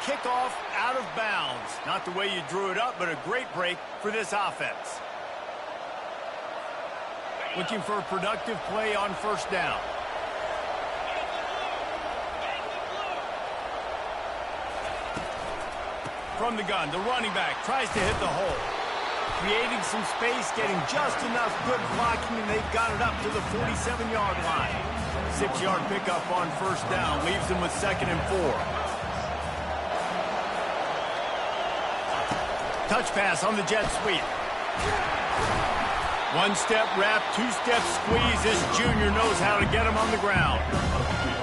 kickoff out of bounds. Not the way you drew it up, but a great break for this offense. Looking for a productive play on first down. From the gun, the running back tries to hit the hole. Creating some space, getting just enough good blocking, and they've got it up to the 47-yard line. 6-yard pickup on first down leaves them with 2nd and 4. Touch pass on the jet sweep. One-step wrap, two-step squeeze. This junior knows how to get him on the ground.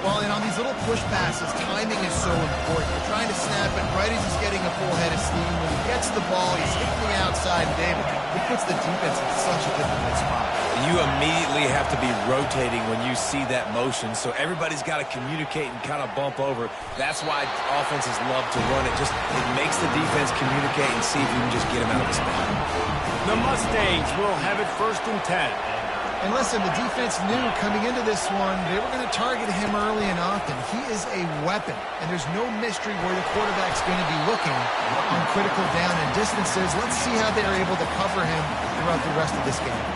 Well, and on these little push passes, timing is so important. You're trying to snap it right as he's getting a full head of steam. When he gets the ball, he's hitting the outside, and David, it puts the defense in such a difficult spot. You immediately have to be rotating when you see that motion, so everybody's got to communicate and kind of bump over. That's why offenses love to run it. It makes the defense communicate and see if you can just get him out of the spot. The Mustangs will have it 1st and 10. And listen, the defense knew coming into this one, they were going to target him early and often. He is a weapon, and there's no mystery where the quarterback's going to be looking on critical down and distances. Let's see how they're able to cover him throughout the rest of this game.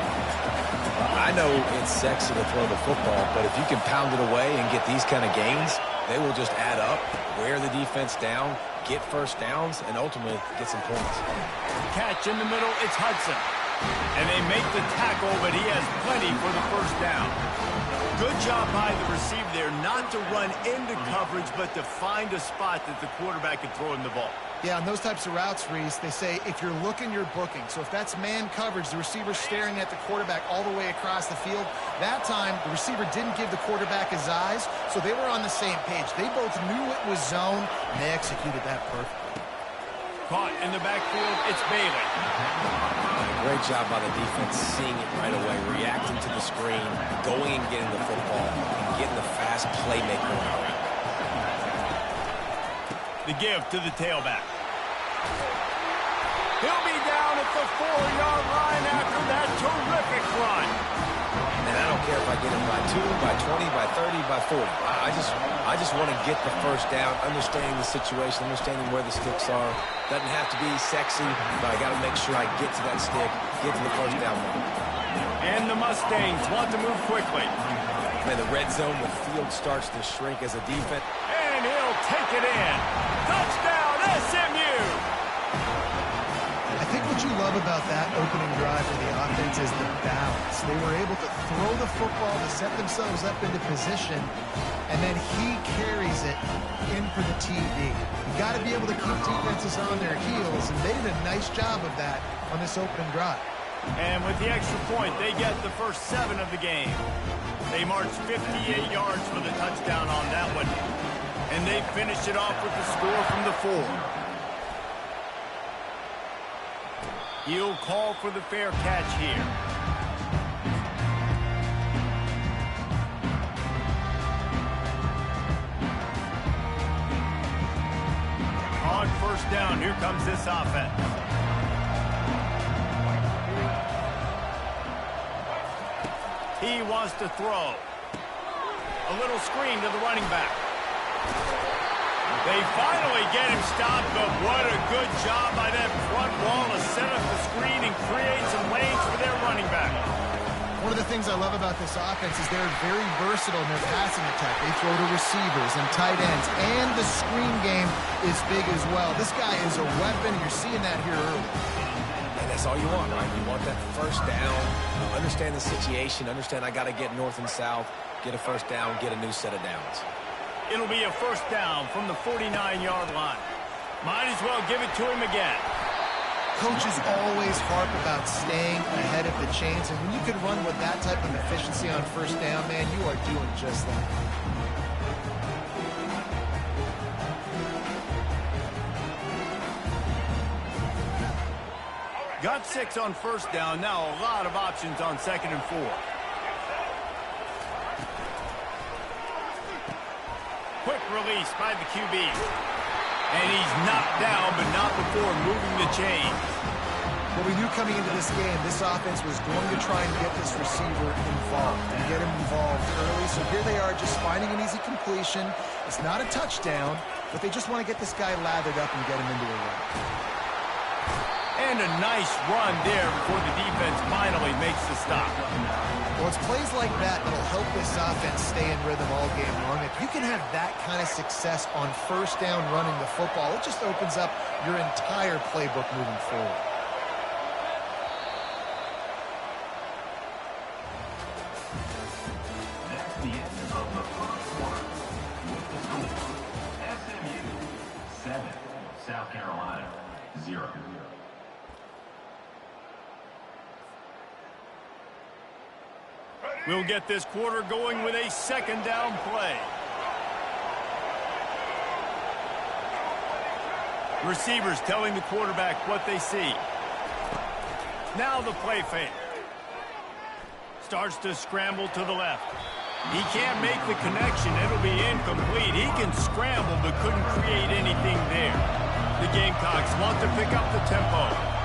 I know it's sexy to throw the football, but if you can pound it away and get these kind of gains, they will just add up, wear the defense down, get first downs, and ultimately get some points. Catch in the middle, it's Hudson. And they make the tackle, but he has plenty for the first down. Good job by the receiver there, not to run into coverage, but to find a spot that the quarterback can throw in the ball. Yeah, on those types of routes, Reese, they say if you're looking, you're booking. So if that's man coverage, the receiver's staring at the quarterback all the way across the field. That time, the receiver didn't give the quarterback his eyes, so they were on the same page. They both knew it was zone, and they executed that perfectly. Caught in the backfield, it's Bailey. Great job by the defense, seeing it right away, reacting to the screen, going and getting the football, and getting the fast playmaker out. The give to the tailback. He'll be down at the 4-yard line after that terrific run. And I don't care if I get him by 2, by 20, by 30, by 40. I just want to get the first down, understanding the situation, understanding where the sticks are. Doesn't have to be sexy, but I got to make sure I get to that stick, get to the first down mark. And the Mustangs want to move quickly. Man, the red zone, the field starts to shrink as a defense. And he'll take it in. Touchdown, SMU! I think what you love about that opening drive for the offense is the balance. They were able to throw the football to set themselves up into position, and then he carries it in for the TD. You got to be able to keep defenses on their heels, and they did a nice job of that on this opening drive. And with the extra point, they get the first 7 of the game. They marched 58 yards for the touchdown on that one, and they finished it off with the score from the 4. He'll call for the fair catch here. On first down, here comes this offense. He wants to throw. A little screen to the running back. They finally get him stopped, but what a good job by that front wall to set up the screen and create some lanes for their running back. One of the things I love about this offense is they're very versatile in their passing attack. They throw to receivers and tight ends, and the screen game is big as well. This guy is a weapon, and you're seeing that here early. And that's all you want, right? You want that first down, understand the situation, understand I got to get north and south, get a first down, get a new set of downs. It'll be a first down from the 49-yard line. Might as well give it to him again. Coaches always harp about staying ahead of the chains, and when you can run with that type of efficiency on first down, man, you are doing just that. Got 6 on first down. Now a lot of options on 2nd and 4. Quick release by the QB. And he's knocked down, but not before moving the chains. Well, we knew coming into this game, this offense was going to try and get this receiver involved and get him involved early. So here they are just finding an easy completion. It's not a touchdown, but they just want to get this guy lathered up and get him into a run. And a nice run there before the defense finally makes the stop. Well, it's plays like that that'll help this offense stay in rhythm all game long. If you can have that kind of success on first down running the football, it just opens up your entire playbook moving forward. That's the end of the first quarter. With the score, SMU 7, South Carolina 0. We'll get this quarter going with a second down play. Receivers telling the quarterback what they see. Now the play fake. Starts to scramble to the left. He can't make the connection. It'll be incomplete. He can scramble but couldn't create anything there. The Gamecocks want to pick up the tempo.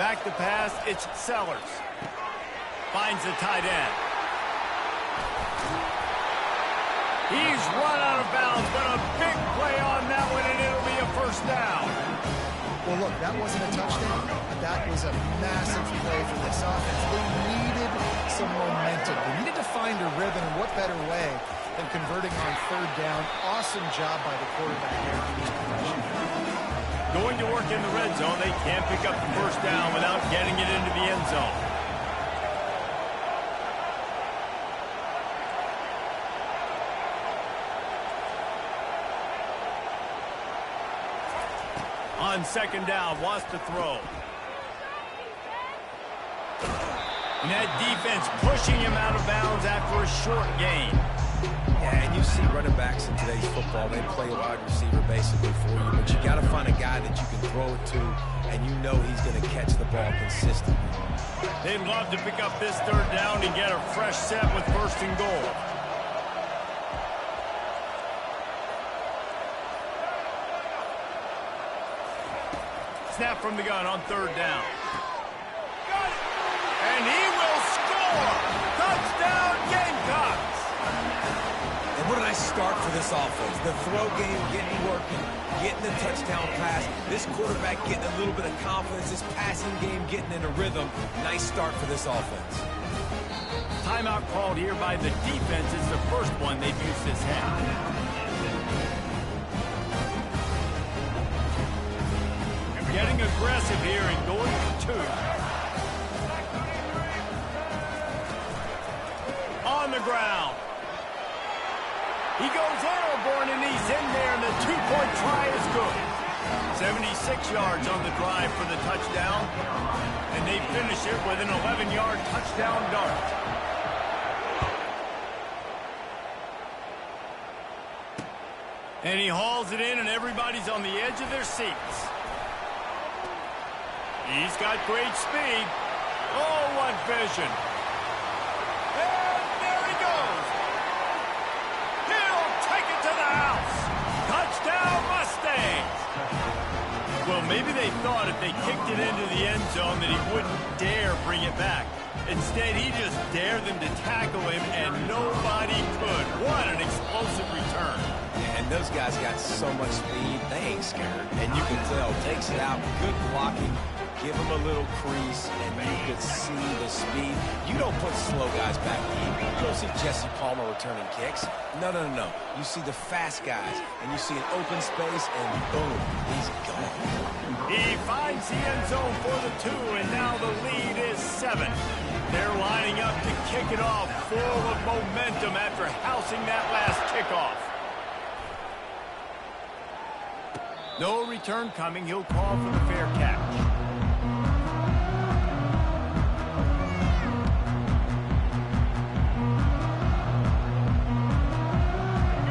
Back to pass, it's Sellers. Finds the tight end. He's run out of bounds, but a big play on that one, and it'll be a first down. Well, look, that wasn't a touchdown, but that was a massive play for this offense. They needed some momentum. They needed to find a rhythm, and what better way than converting on third down. Awesome job by the quarterback there to use progression. Going to work in the red zone. They can't pick up the first down without getting it into the end zone. On second down, wants to throw. And that defense pushing him out of bounds after a short gain. Yeah, and you see running backs in today's football, they play a wide receiver basically for you, but you got to find a guy that you can throw it to, and you know he's going to catch the ball consistently. They'd love to pick up this third down and get a fresh set with first and goal. Snap from the gun on third down. And he will score! Touchdown, Gamecocks! And what a nice start for this offense. The throw game getting working, getting the touchdown pass. This quarterback getting a little bit of confidence. This passing game getting in a rhythm. Nice start for this offense. Timeout called here by the defense. It's the first one they've used this half. Getting aggressive here and going for two. On the ground. He goes airborne and he's in there, and the two-point try is good. 76 yards on the drive for the touchdown, and they finish it with an 11-yard touchdown dart. And he hauls it in, and everybody's on the edge of their seats. He's got great speed. Oh, what vision. And there he goes. He'll take it to the house. Touchdown, Mustangs. Well, maybe they thought if they kicked it into the end zone that he wouldn't dare bring it back. Instead, he just dared them to tackle him, and nobody could. What an explosive return. And those guys got so much speed, they ain't scared. And you can tell, takes it out, good blocking. Give him a little crease, and you could see the speed. You don't put slow guys back deep. You don't see Jesse Palmer returning kicks. No. You see the fast guys, and you see an open space, and boom, he's gone. He finds the end zone for the two, and now the lead is 7. They're lining up to kick it off full of momentum after housing that last kickoff. No return coming. He'll call for the fair catch.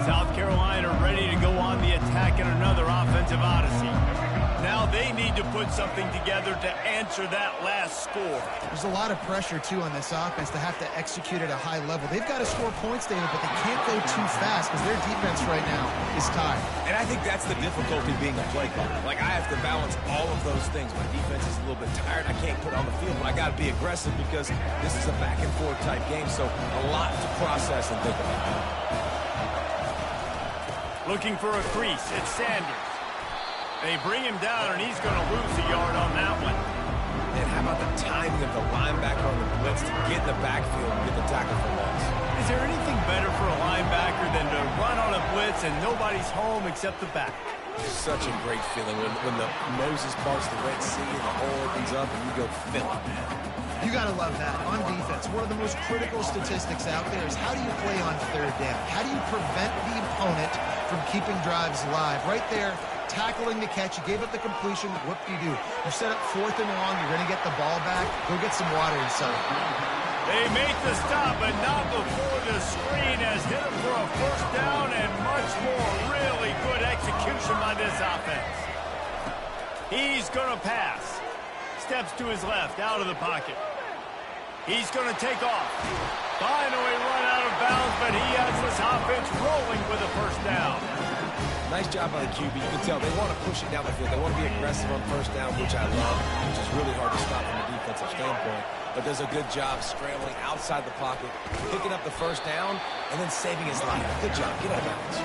South Carolina ready to go on the attack in another offensive odyssey. Now they need to put something together to answer that last score. There's a lot of pressure, too, on this offense to have to execute at a high level. They've got to score points, David, but they can't go too fast because their defense right now is tired. And I think that's the difficulty being a play caller. Like, I have to balance all of those things. My defense is a little bit tired. I can't put it on the field, but I got to be aggressive because this is a back-and-forth type game, so a lot to process and think about. Looking for a crease. It's Sanders. They bring him down, and he's going to lose a yard on that one. And how about the timing of the linebacker on the blitz to get in the backfield and get the tackle for loss? Is there anything better for a linebacker than to run on a blitz and nobody's home except the back? Such a great feeling when the Moses parts the Red Sea and the hole opens up and you go fill it. You got to love that. On defense, one of the most critical statistics out there is how do you play on third down? How do you prevent the opponent from keeping drives alive? Right there, tackling the catch. You gave up the completion. What do? You set up 4th and long. You're going to get the ball back. Go get some water inside. They make the stop, but not before the screen has hit him for a first down and much more. Really good execution by this offense. He's going to pass. Steps to his left, out of the pocket. He's going to take off. Finally run out of bounds, but he has this offense rolling with a first down. Nice job by the QB. You can tell they want to push it down the field. They want to be aggressive on first down, which I love, which is really hard to stop from a defensive standpoint. But does a good job scrambling outside the pocket, picking up the first down, and then saving his life. Good job. Get out of bounds.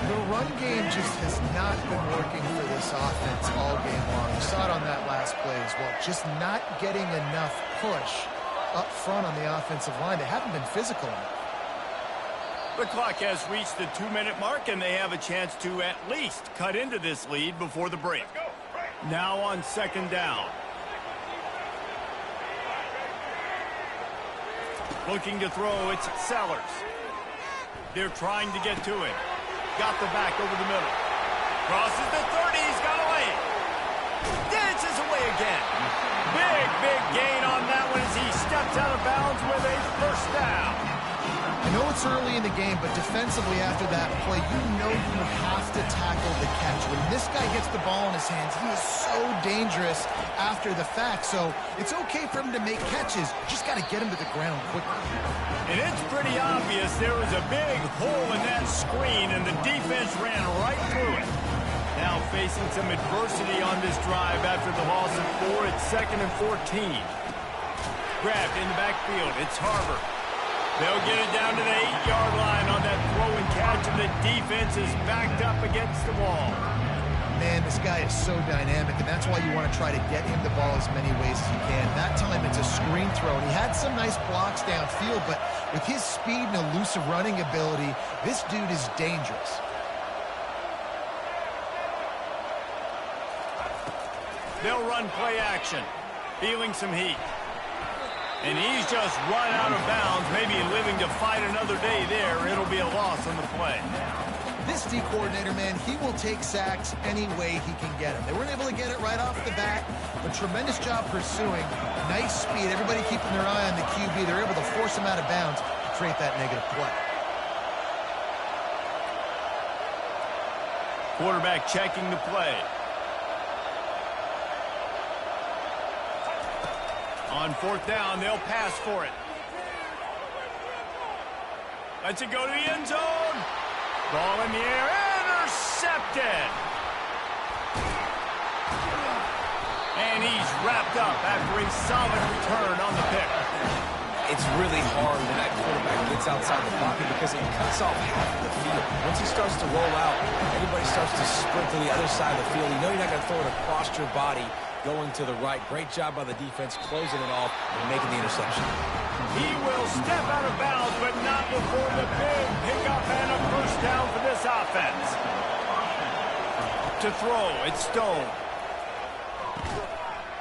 The run game just has not been working for this offense all game long. You saw it on that last play as well. Just not getting enough push up front on the offensive line. They haven't been physical enough. The clock has reached the 2-minute mark, and they have a chance to at least cut into this lead before the break. Now on 2nd down. Looking to throw, it's Sellers. They're trying to get to him. Got the back over the middle. Crosses the 30, he's got away. Dances away again. Big gain on that one as he steps out of bounds with a first down. I know it's early in the game, but defensively after that play, you know you have to tackle the catch. When this guy gets the ball in his hands, he is so dangerous after the fact. So it's okay for him to make catches. Just got to get him to the ground quickly. And it's pretty obvious there was a big hole in that screen, and the defense ran right through it. Now facing some adversity on this drive after the loss of 4. It's 2nd and 14. Grabbed in the backfield. It's Harvard. They'll get it down to the 8-yard line on that throw and catch, and the defense is backed up against the wall. Man, this guy is so dynamic, and that's why you want to try to get him the ball as many ways as you can. That time it's a screen throw, and he had some nice blocks downfield, but with his speed and elusive running ability, this dude is dangerous. They'll run play action, feeling some heat. And he's just run out of bounds, maybe living to fight another day there. It'll be a loss on the play. This D coordinator, man, he will take sacks any way he can get them. They weren't able to get it right off the bat, but tremendous job pursuing. Nice speed. Everybody keeping their eye on the QB. They're able to force him out of bounds to create that negative play. Quarterback checking the play. On 4th down, they'll pass for it. Lets it go to the end zone. Ball in the air, intercepted. And he's wrapped up after a solid return on the pick. It's really hard when that quarterback gets outside the pocket because it cuts off half of the field. Once he starts to roll out, everybody starts to sprint to the other side of the field. You know you're not going to throw it across your body going to the right. Great job by the defense closing it off and making the interception. He will step out of bounds, but not before the big pickup and a first down for this offense. To throw, it's Stone.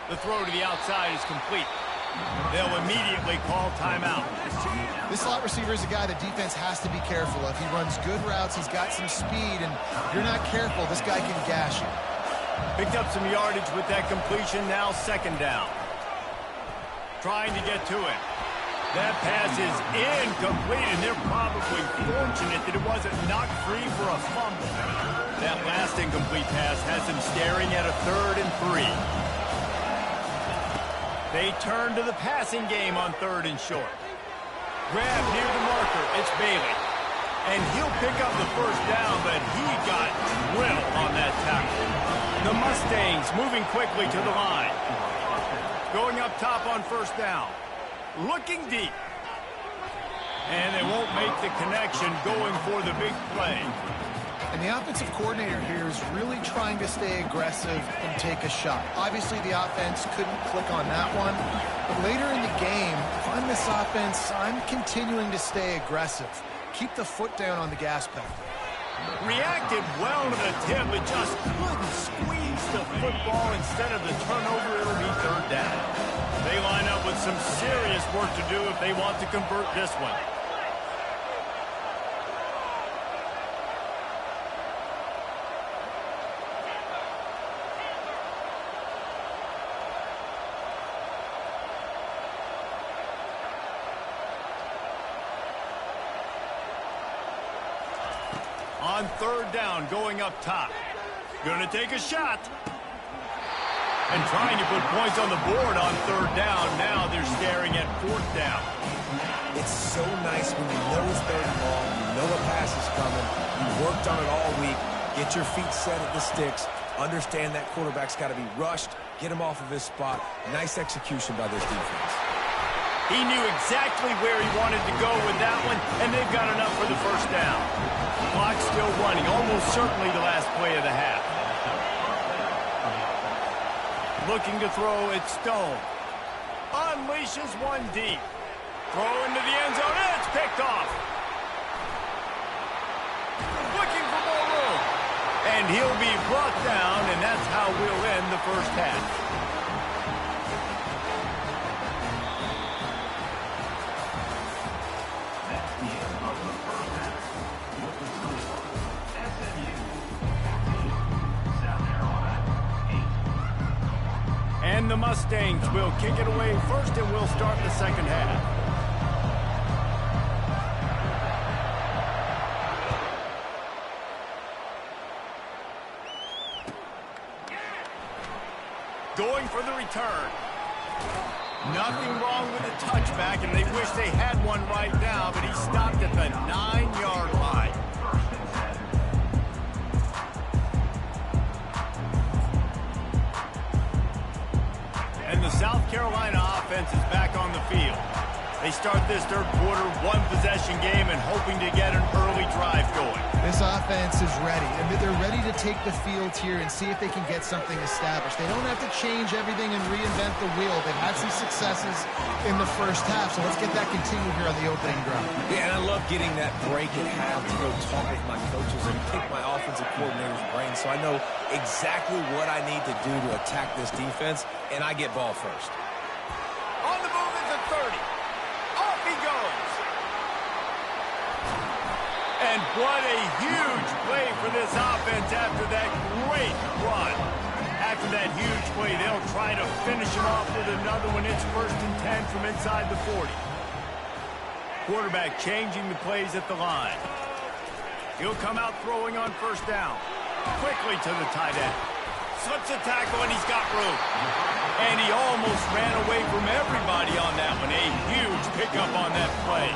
The throw to the outside is complete. They'll immediately call timeout. This slot receiver is a guy the defense has to be careful of. He runs good routes. He's got some speed, and if you're not careful, this guy can gash you. Picked up some yardage with that completion, now 2nd down. Trying to get to it. That pass is incomplete, and they're probably fortunate that it wasn't knocked free for a fumble. That last incomplete pass has him staring at a 3rd and 3. They turn to the passing game on 3rd and short. Grab near the marker. It's Bailey. And he'll pick up the first down, but he got drilled on that tackle. The Mustangs moving quickly to the line. Going up top on 1st down. Looking deep. And they won't make the connection going for the big play. And the offensive coordinator here is really trying to stay aggressive and take a shot. Obviously, the offense couldn't click on that one. But later in the game, if I'm this offense, I'm continuing to stay aggressive. Keep the foot down on the gas pedal. Reacted well to the tip, but just couldn't squeeze the football. Instead of the turnover, it'll be 3rd down. They line up with some serious work to do if they want to convert this one. On 3rd down, going up top. Going to take a shot. And trying to put points on the board on 3rd down. Now they're staring at 4th down. It's so nice when you know it's 3rd and long, you know a pass is coming, you worked on it all week, get your feet set at the sticks, understand that quarterback's got to be rushed, get him off of his spot. Nice execution by this defense. He knew exactly where he wanted to go with that one, and they've got enough for the 1st down. Clock still running, almost certainly the last play of the half. Looking to throw, it's Stone. Unleashes one deep. Throw into the end zone, and it's picked off. Looking for more room. And he'll be brought down, and that's how we'll end the 1st half. And the Mustangs will kick it away first, and we'll start the 2nd half. Going for the return. Nothing wrong with the touchback, and they wish they had one right now, but he stopped at the 9-yard line. And the South Carolina offense is back on the field. They start this 3rd quarter, 1-possession game, and hoping to get an early drive going. This offense is ready, and they're ready to take the field here and see if they can get something established. They don't have to change everything and reinvent the wheel. They've had some successes in the 1st half, so let's get that continued here on the opening drive. Yeah, and I love getting that break at half to go talk with my coaches and pick my offensive coordinator's brain so I know exactly what I need to do to attack this defense, and I get ball first. On the move at the 30. Off he goes. And what a huge play for this offense after that great run. After that huge play, they'll try to finish him off with another one. It's 1st and 10 from inside the 40. Quarterback changing the plays at the line. He'll come out throwing on 1st down. Quickly to the tight end. Slips a tackle, and he's got room. And he almost ran away from everybody on that one. A huge pickup on that play.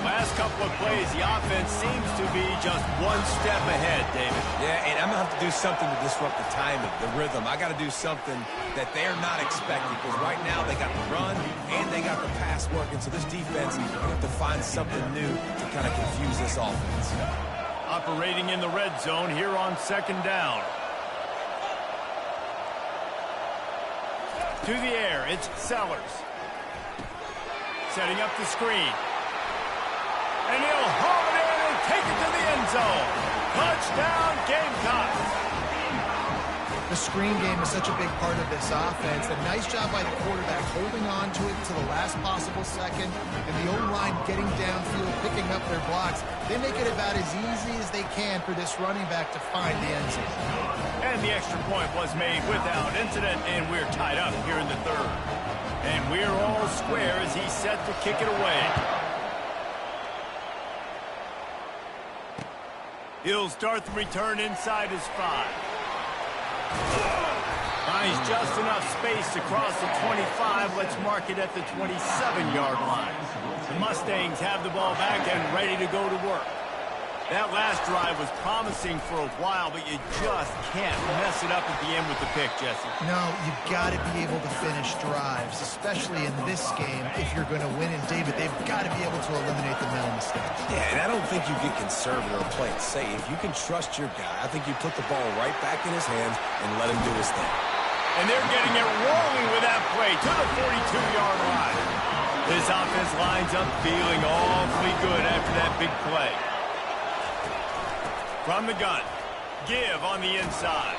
Last couple of plays, the offense seems to be just one step ahead, David. Yeah, and I'm going to have to do something to disrupt the timing, the rhythm. I got to do something that they're not expecting, because right now they got the run and they got the pass working. So this defense is going to have to find something new to kind of confuse this offense. Operating in the red zone here on 2nd down. To the air, it's Sellers. Setting up the screen. And he'll haul it in and take it to the end zone. Touchdown, Gamecocks. The screen game is such a big part of this offense. A nice job by the quarterback holding on to it to the last possible second, and the O-line getting downfield, picking up their blocks. They make it about as easy as they can for this running back to find the end zone. And the extra point was made without incident, and we're tied up here in the 3rd. And we're all square as he's set to kick it away. He'll start the return inside his 5. Finds just enough space to cross the 25. Let's mark it at the 27-yard line. The Mustangs have the ball back and ready to go to work. That last drive was promising for a while, but you just can't mess it up at the end with the pick, Jesse. No, you've got to be able to finish drives, especially in this game if you're going to win. And, David, they've got to be able to eliminate the mental mistakes. Yeah, and I don't think you get conservative or play it safe. If you can trust your guy, I think you put the ball right back in his hands and let him do his thing. And they're getting it rolling with that play to the 42-yard line. This offense lines up feeling awfully good after that big play. From the gun, give on the inside.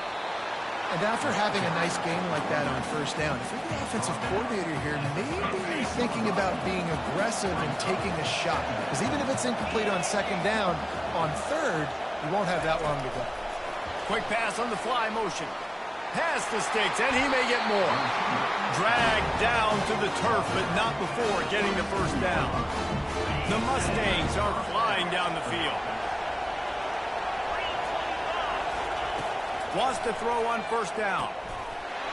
And after having a nice game like that on first down, if you're the offensive coordinator here, maybe you're thinking about being aggressive and taking a shot. Because even if it's incomplete on second down, on third, you won't have that long to go. Quick pass on the fly motion. Past the sticks, and he may get more. Dragged down to the turf, but not before getting the first down. The Mustangs are flying down the field. Wants to throw on first down.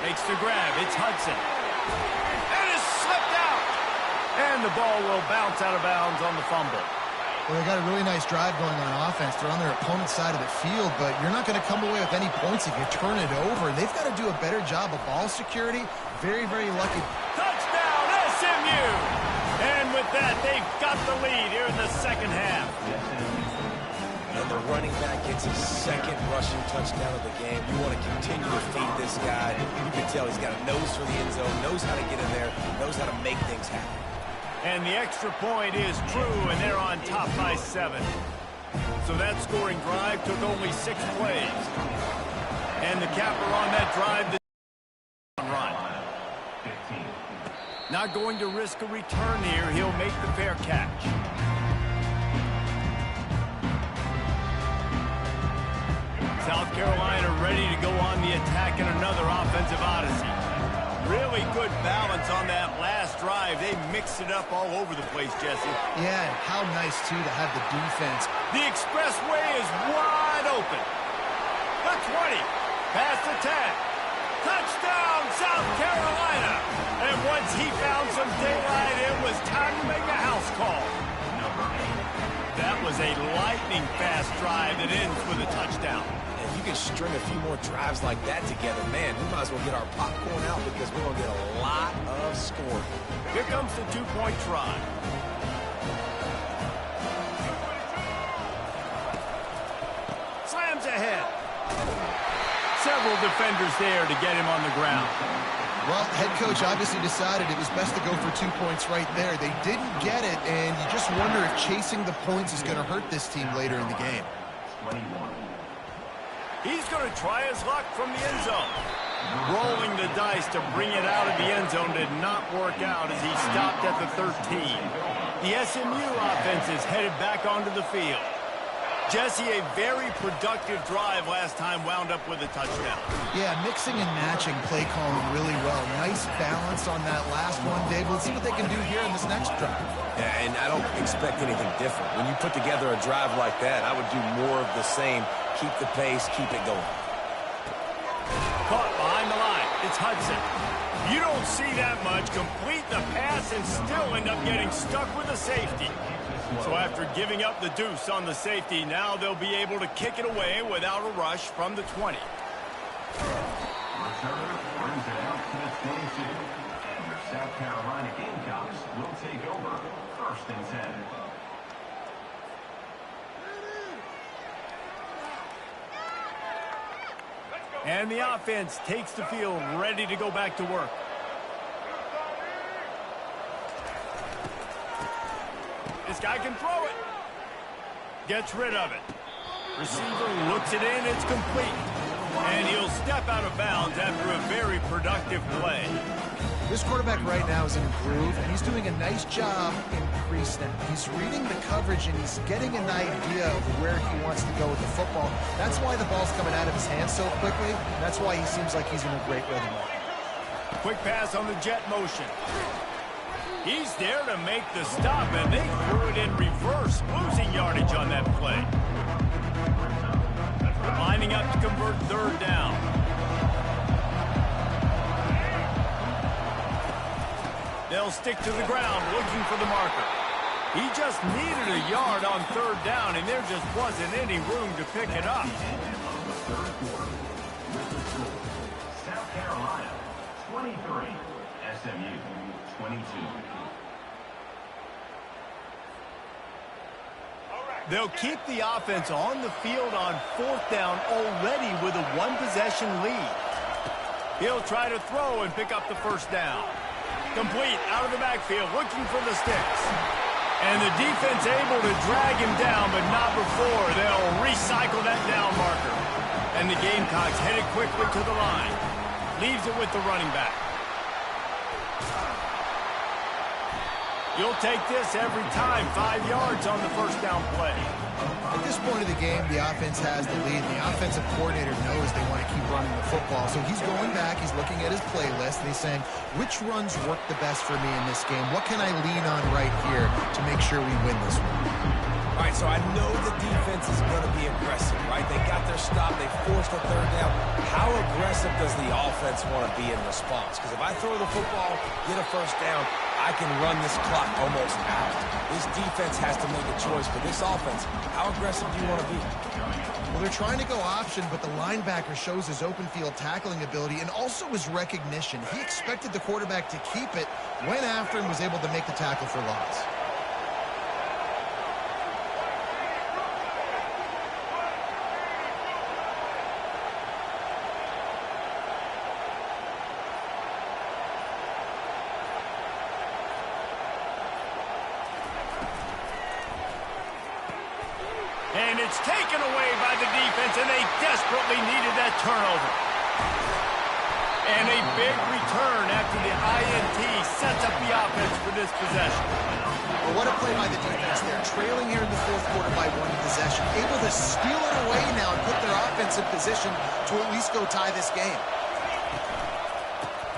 Makes the grab. It's Hudson. And it's slipped out. And the ball will bounce out of bounds on the fumble. Well, they got a really nice drive going on offense. They're on their opponent's side of the field, but you're not going to come away with any points if you turn it over. They've got to do a better job of ball security. Very, very lucky. Touchdown, SMU! And with that, they've got the lead here in the second half. And the running back gets his second rushing touchdown of the game. You want to continue to feed this guy. You can tell he's got a nose for the end zone, knows how to get in there, knows how to make things happen. And the extra point is true, and they're on top by 7. So that scoring drive took only 6 plays. And the capper on that drive, the run. Not going to risk a return here. He'll make the fair catch. South Carolina ready to go on the attack in another offensive odyssey. Really good balance on that last drive. They mixed it up all over the place, Jesse. Yeah, and how nice, too, to have the defense. The expressway is wide open. The 20, past the 10. Touchdown, South Carolina. And once he found some daylight, it was time to make a house call. That was a lightning-fast drive that ends with a touchdown. You can string a few more drives like that together, man, we might as well get our popcorn out because we're going to get a lot of scoring. Here comes the 2-point try. Slams ahead. Several defenders there to get him on the ground. Well, head coach obviously decided it was best to go for 2 points right there. They didn't get it, and you just wonder if chasing the points is going to hurt this team later in the game. 21. He's going to try his luck from the end zone. Rolling the dice to bring it out of the end zone did not work out as he stopped at the 13. The SMU offense is headed back onto the field. Jesse, a very productive drive last time wound up with a touchdown. Yeah, mixing and matching play calling really well. Nice balance on that last one, Dave. Let's see what they can do here in this next drive. Yeah, and I don't expect anything different. When you put together a drive like that, I would do more of the same. Keep the pace, keep it going. Caught behind the line. It's Hudson. You don't see that much. Complete the pass and still end up getting stuck with a safety. So after giving up the deuce on the safety, now they'll be able to kick it away without a rush from the 20. Return brings it out to the 22. And your South Carolina Gamecocks will take over 1st and 10. And the offense takes the field, ready to go back to work. This guy can throw it. Gets rid of it. Receiver looks it in. It's complete. And he'll step out of bounds after a very productive play. This quarterback right now is in a groove, and he's doing a nice job in pre-snap. He's reading the coverage, and he's getting an idea of where he wants to go with the football. That's why the ball's coming out of his hands so quickly. That's why he seems like he's in a great rhythm. Quick pass on the jet motion. He's there to make the stop, and they threw it in reverse, losing yardage on that play. Lining up to convert third down. They'll stick to the ground looking for the marker. He just needed a yard on third down, and there just wasn't any room to pick it up. South Carolina, 23. SMU, 22. They'll keep the offense on the field on fourth down already with a one-possession lead. He'll try to throw and pick up the first down. Complete out of the backfield, looking for the sticks. And the defense able to drag him down, but not before they'll recycle that down marker. And the Gamecocks headed quickly to the line. Leaves it with the running back. You'll take this every time. 5 yards on the first down play. At this point of the game, the offense has the lead, and the offensive coordinator knows they want to keep running the football. So he's going back, he's looking at his playlist, and he's saying, which runs work the best for me in this game? What can I lean on right here to make sure we win this one? All right, so I know the defense is going to be aggressive, right? They got their stop. They forced a third down. How aggressive does the offense want to be in response? Because if I throw the football, get a first down, I can run this clock almost out. This defense has to make a choice. For this offense, how aggressive do you want to be? Well, they're trying to go option, but the linebacker shows his open field tackling ability and also his recognition. He expected the quarterback to keep it, went after him, was able to make the tackle for loss. And it's taken away by the defense, and they desperately needed that turnover. And a big return after the INT sets up the offense for this possession. Well, what a play by the defense there. Trailing here in the fourth quarter by one possession. Able to steal it away now and put their offense in position to at least go tie this game.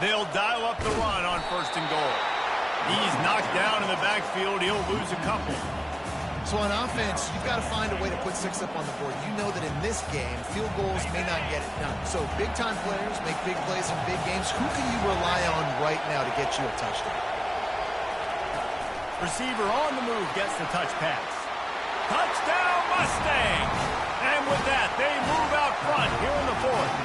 They'll dial up the run on first and goal. He's knocked down in the backfield. He'll lose a couple. So on offense, you've got to find a way to put 6 up on the board. You know that in this game, field goals may not get it done. So big-time players make big plays in big games. Who can you rely on right now to get you a touchdown? Receiver on the move gets the touch pass. Touchdown, Mustangs! And with that, they move out front here in the fourth.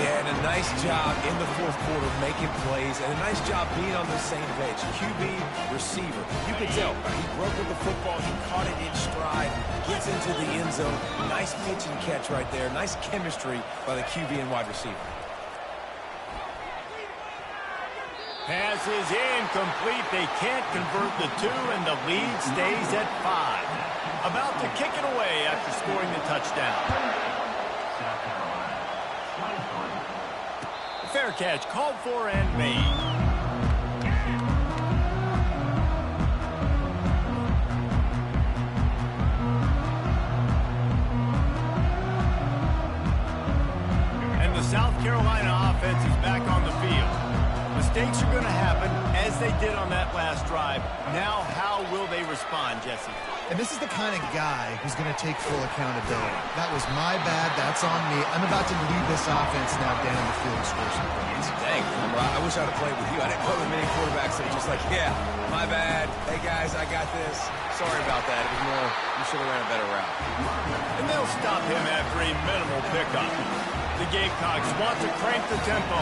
Yeah, and a nice job in the fourth quarter making plays, and a nice job being on the same page. QB, receiver. You could tell. He broke with the football. He caught it in stride. Gets into the end zone. Nice pitch and catch right there. Nice chemistry by the QB and wide receiver. Pass is incomplete. They can't convert the 2, and the lead stays at 5. About to kick it away after scoring the touchdown. Fair catch called for and made. And the South Carolina offense is back on the field. Mistakes are going to happen, as they did on that last drive. Now, how will they respond, Jesse? And this is the kind of guy who's going to take full accountability. That was my bad. That's on me. I'm about to lead this offense now down the field and score some points. Dang, I wish I'd have played with you. I didn't play with many quarterbacks that are just like, yeah, my bad. Hey, guys, I got this. Sorry about that. It was more, you should have ran a better route. And they'll stop him after a minimal pickup. The Gamecocks want to crank the tempo.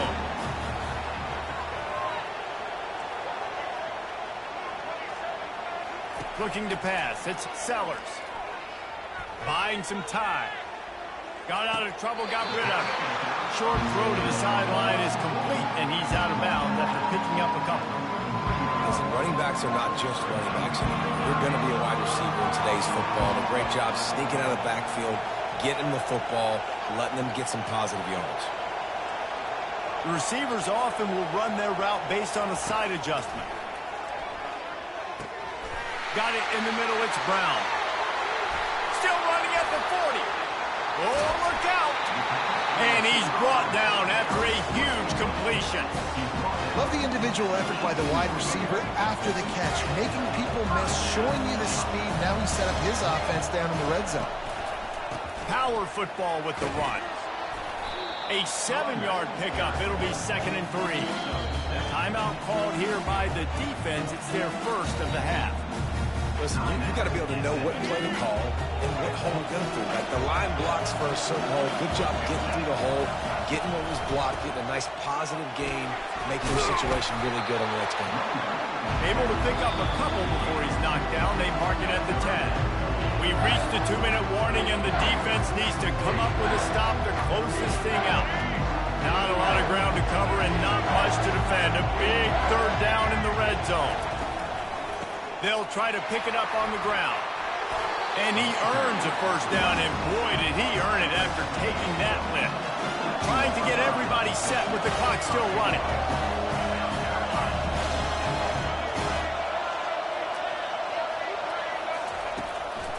Looking to pass. It's Sellers. Buying some time. Got out of trouble, got rid of it. Short throw to the sideline is complete, and he's out of bounds after picking up a couple. Listen, running backs are not just running backs anymore. You're going to be a wide receiver in today's football. A great job sneaking out of the backfield, getting the football, letting them get some positive yards. The receivers often will run their route based on a side adjustment. Got it in the middle, it's Brown. Still running at the 40. Oh, look out. And he's brought down after a huge completion. Love the individual effort by the wide receiver after the catch, making people miss, showing you the speed. Now he set up his offense down in the red zone. power football with the run. A 7-yard pickup. It'll be 2nd and 3. Timeout called here by the defense. It's their first of the half. Listen, you got to be able to know what play to call and what hole to go through. Like the line blocks for a certain hole. Good job getting through the hole, getting what was blocked, getting a nice positive gain, make your situation really good on the next game. Able to pick up a couple before he's knocked down. They mark it at the 10. We reached the 2-minute warning, and the defense needs to come up with a stop to close this thing out. Not a lot of ground to cover and not much to defend. A big 3rd down in the red zone. They'll try to pick it up on the ground. And he earns a 1st down, and boy, did he earn it after taking that lift. Trying to get everybody set with the clock still running.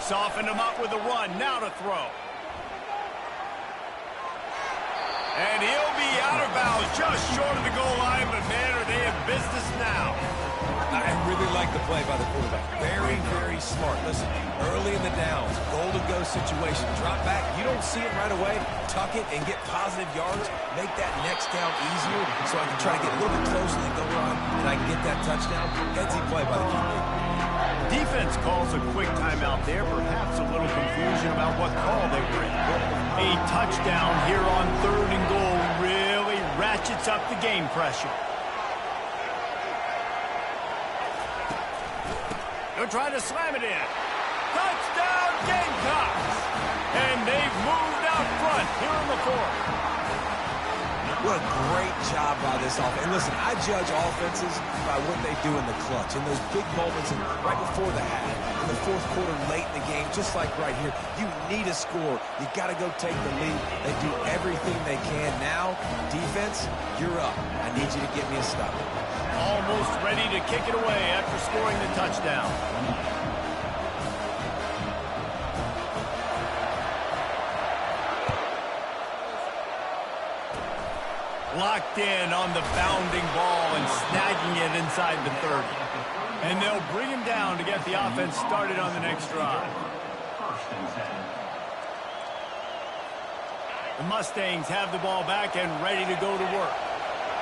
Softened him up with a run, now to throw. And he'll be out of bounds just short of the goal line, but man, are they in business now. I really like the play by the quarterback. Very, very smart. Listen, early in the downs, goal-to-go situation. Drop back. You don't see it right away. Tuck it and get positive yards. Make that next down easier so I can try to get a little bit closer to the goal line and I can get that touchdown. Headsy play by the QB. Defense calls a quick timeout there. Perhaps a little confusion about what call they were in. A touchdown here on 3rd and goal really ratchets up the game pressure. They're trying to slam it in. Touchdown, Gamecocks! And they've moved out front here in the 4th. What a great job by this offense. And listen, I judge offenses by what they do in the clutch. In those big moments and right before the half, in the 4th quarter, late in the game, just like right here, you need a score. You got to go take the lead. They do everything they can. Now, defense, you're up. I need you to get me a stop. Almost ready to kick it away after scoring the touchdown. Locked in on the bounding ball and snagging it inside the 30. And they'll bring him down to get the offense started on the next drive. The Mustangs have the ball back and ready to go to work.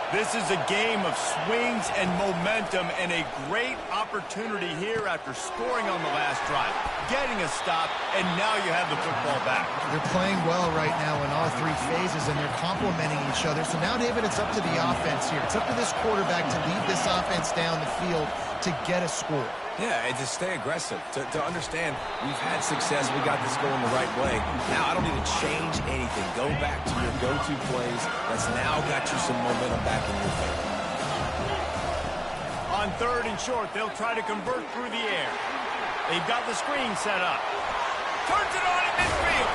This is a game of swings and momentum and a great opportunity here after scoring on the last drive, getting a stop, and now you have the football back. They're playing well right now in all 3 phases, and they're complementing each other. So now, David, it's up to the offense here. It's up to this quarterback to lead this offense down the field to get a score. Yeah, and to stay aggressive, to understand we've had success, we got this going the right way. Now I don't need to change anything. Go back to your go-to plays. That's now got you some momentum back in your favor. On 3rd and short, they'll try to convert through the air. They've got the screen set up. Turns it on at midfield.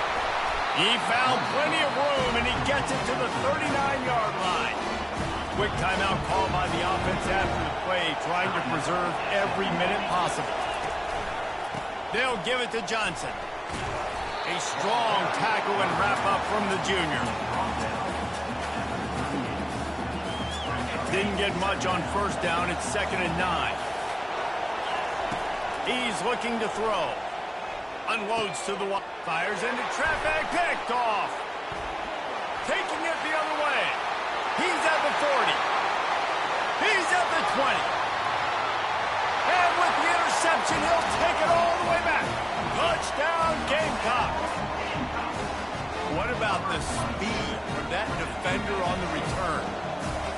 He found plenty of room, and he gets it to the 39-yard line. Quick timeout call by the offense after the play, trying to preserve every minute possible. They'll give it to Johnson. A strong tackle and wrap-up from the junior. Didn't get much on 1st down. It's 2nd and 9. He's looking to throw. Unloads to the wide. Fires into traffic. Picked off. Taking it the other way. He's at the 40. He's at the 20. And with the interception, he'll take it all the way back. Touchdown, Gamecocks. What about the speed of that defender on the return?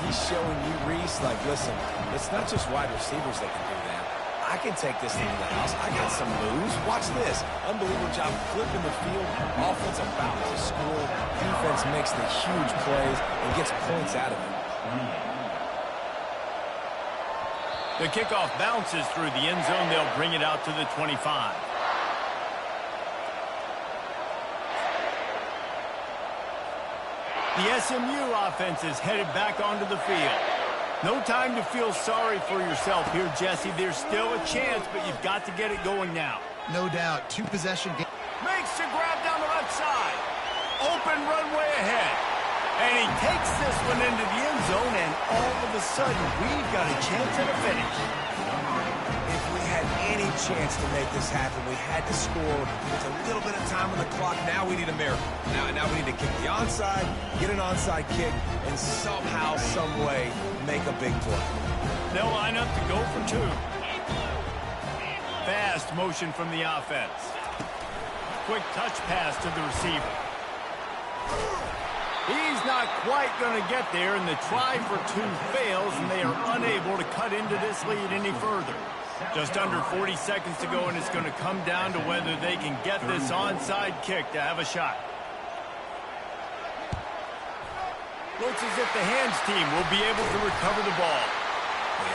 He's showing you, Reese, like, listen, it's not just wide receivers that can do that. I can take this thing to the house. I got some moves. Watch this. Unbelievable job flipping the field. Offense about to score. Defense makes the huge plays and gets points out of it. The kickoff bounces through the end zone. They'll bring it out to the 25. The SMU offense is headed back onto the field. No time to feel sorry for yourself here, Jesse. There's still a chance, but you've got to get it going now. No doubt. 2-possession game. Makes the grab down the left side. Open runway ahead. And he takes this one into the end zone, and all of a sudden, we've got a chance at a finish. If we had any chance to make this happen, we had to score with a little bit of time on the clock. Now we need a miracle. Now we need to kick the onside, get an onside kick, and somehow, some way, make a big play. They'll line up to go for two. Fast motion from the offense. Quick touch pass to the receiver. He's not quite going to get there, and the try for two fails, and they are unable to cut into this lead any further. Just under 40 seconds to go, and it's going to come down to whether they can get this onside kick to have a shot. Looks as if the hands team will be able to recover the ball.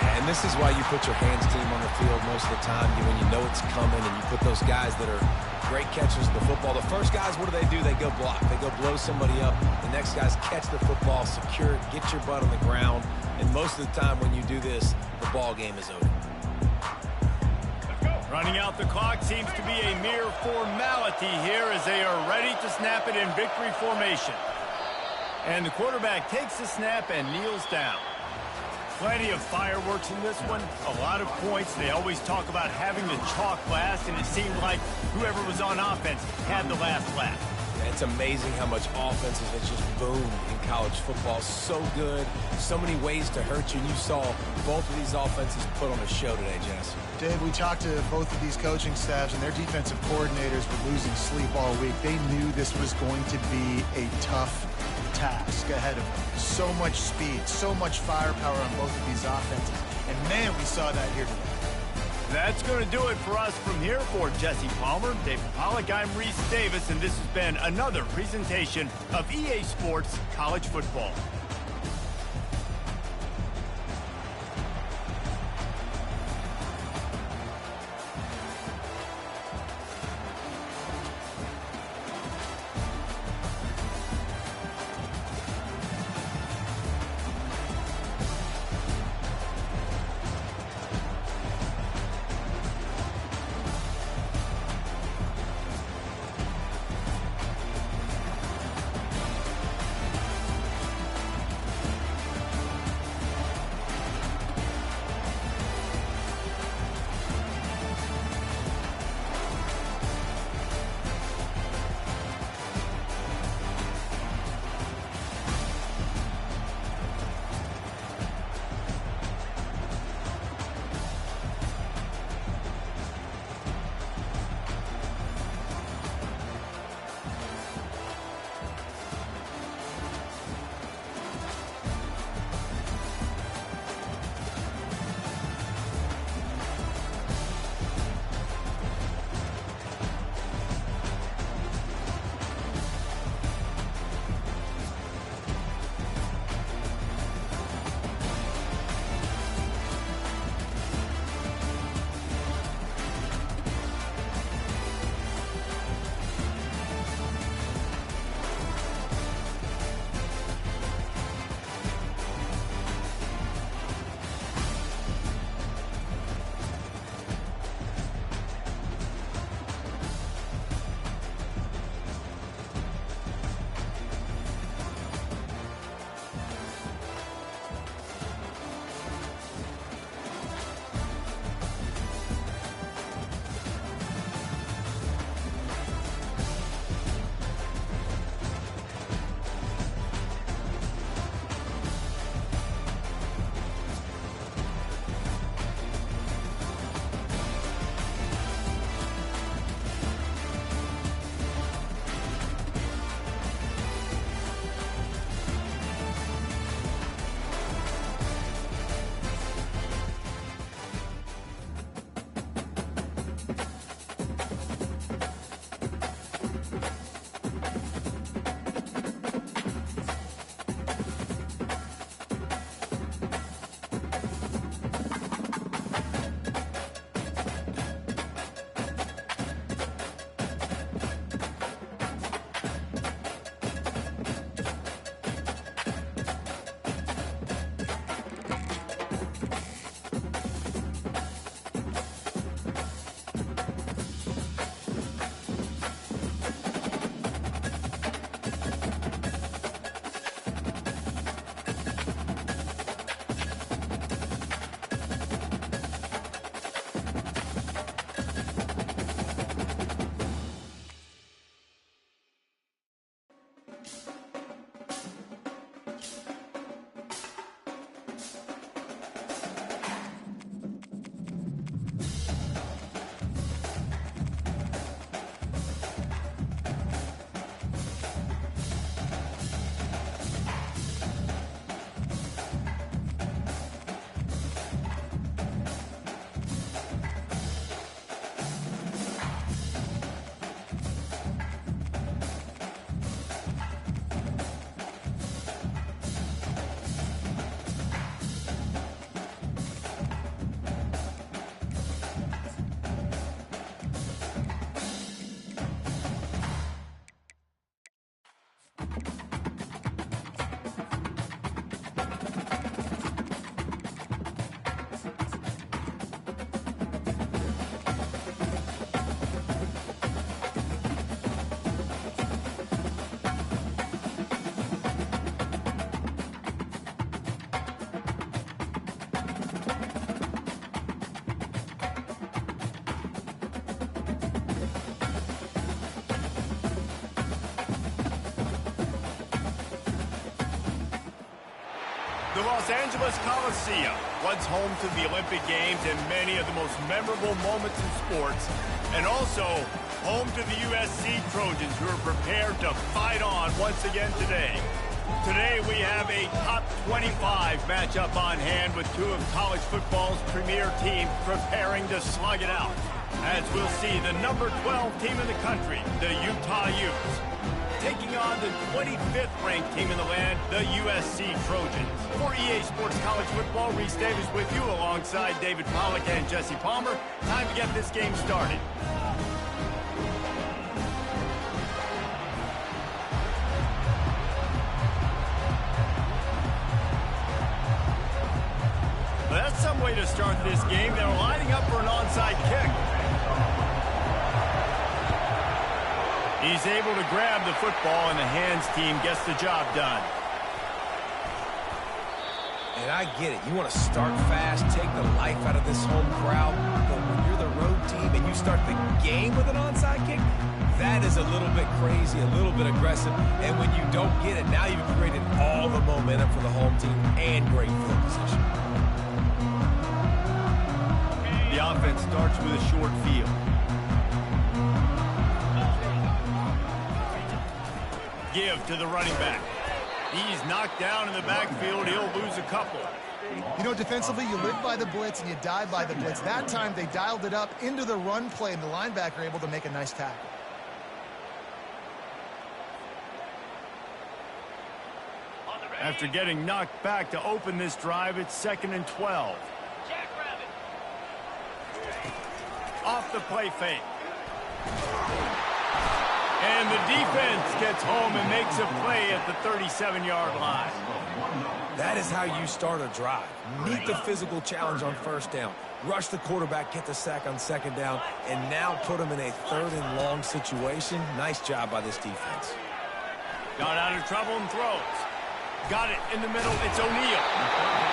Yeah, and this is why you put your hands team on the field most of the time, when you know it's coming, and you put those guys that are great catchers of the football. The first guys, what do? They go block. They go blow somebody up. The next guys catch the football, secure it, get your butt on the ground. And most of the time when you do this, the ball game is over. Running out the clock seems to be a mere formality here as they are ready to snap it in victory formation. And the quarterback takes the snap and kneels down. Plenty of fireworks in this one, a lot of points. They always talk about having the chalk last, and it seemed like whoever was on offense had the last laugh. It's amazing how much offenses have just boomed in college football. So good, so many ways to hurt you. And you saw both of these offenses put on a show today, Jess. Dave, we talked to both of these coaching staffs, and their defensive coordinators were losing sleep all week. They knew this was going to be a tough task ahead of them. So much speed, so much firepower on both of these offenses. And, man, we saw that here today. That's going to do it for us from here. For Jesse Palmer, David Pollack, I'm Reese Davis, and this has been another presentation of EA Sports College Football. The Los Angeles Coliseum, once home to the Olympic Games and many of the most memorable moments in sports, and also home to the USC Trojans, who are prepared to fight on once again today. Today we have a top 25 matchup on hand with two of college football's premier teams preparing to slug it out. As we'll see the number 12 team in the country, the Utah Utes, taking on the 25th ranked team in the land, the USC Trojans. For EA Sports College Football, Reese Davis with you alongside David Pollack and Jesse Palmer. Time to get this game started. Well, that's some way to start this game. They're lining up for an onside kick. He's able to grab the football, and the hands team gets the job done. And I get it. You want to start fast, take the life out of this home crowd. But when you're the road team and you start the game with an onside kick, that is a little bit crazy, a little bit aggressive. And when you don't get it, now you've created all the momentum for the home team and great field position. The offense starts with a short field. Give to the running back. He's knocked down in the backfield. He'll lose a couple. You know, defensively, you live by the blitz and you die by the blitz. That time, they dialed it up into the run play, and the linebacker able to make a nice tackle. After getting knocked back to open this drive, it's 2nd and 12. Off the play fake. And the defense gets home and makes a play at the 37-yard line. That is how you start a drive. Meet the physical challenge on first down. Rush the quarterback, get the sack on second down, and now put him in a 3rd and long situation. Nice job by this defense. Got out of trouble and throws. Got it in the middle. It's O'Neal.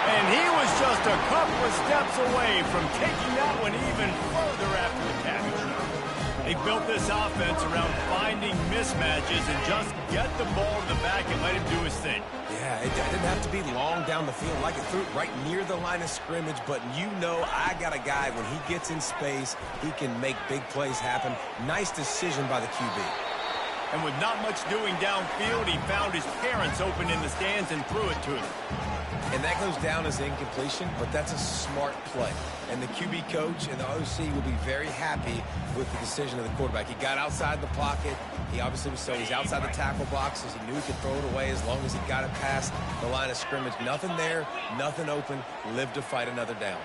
And he was just a couple of steps away from taking that one even further after the catch. They built this offense around finding mismatches and just get the ball to the back and let him do his thing. Yeah, it didn't have to be long down the field. Like it threw it right near the line of scrimmage, but you know I got a guy, when he gets in space, he can make big plays happen. Nice decision by the QB. And with not much doing downfield, he found his parents open in the stands and threw it to them. And that goes down as incompletion, but that's a smart play. And the QB coach and the OC will be very happy with the decision of the quarterback. He got outside the pocket. He obviously was so he's outside the tackle boxes. He knew he could throw it away as long as he got it past the line of scrimmage. Nothing there, nothing open. Live to fight another down.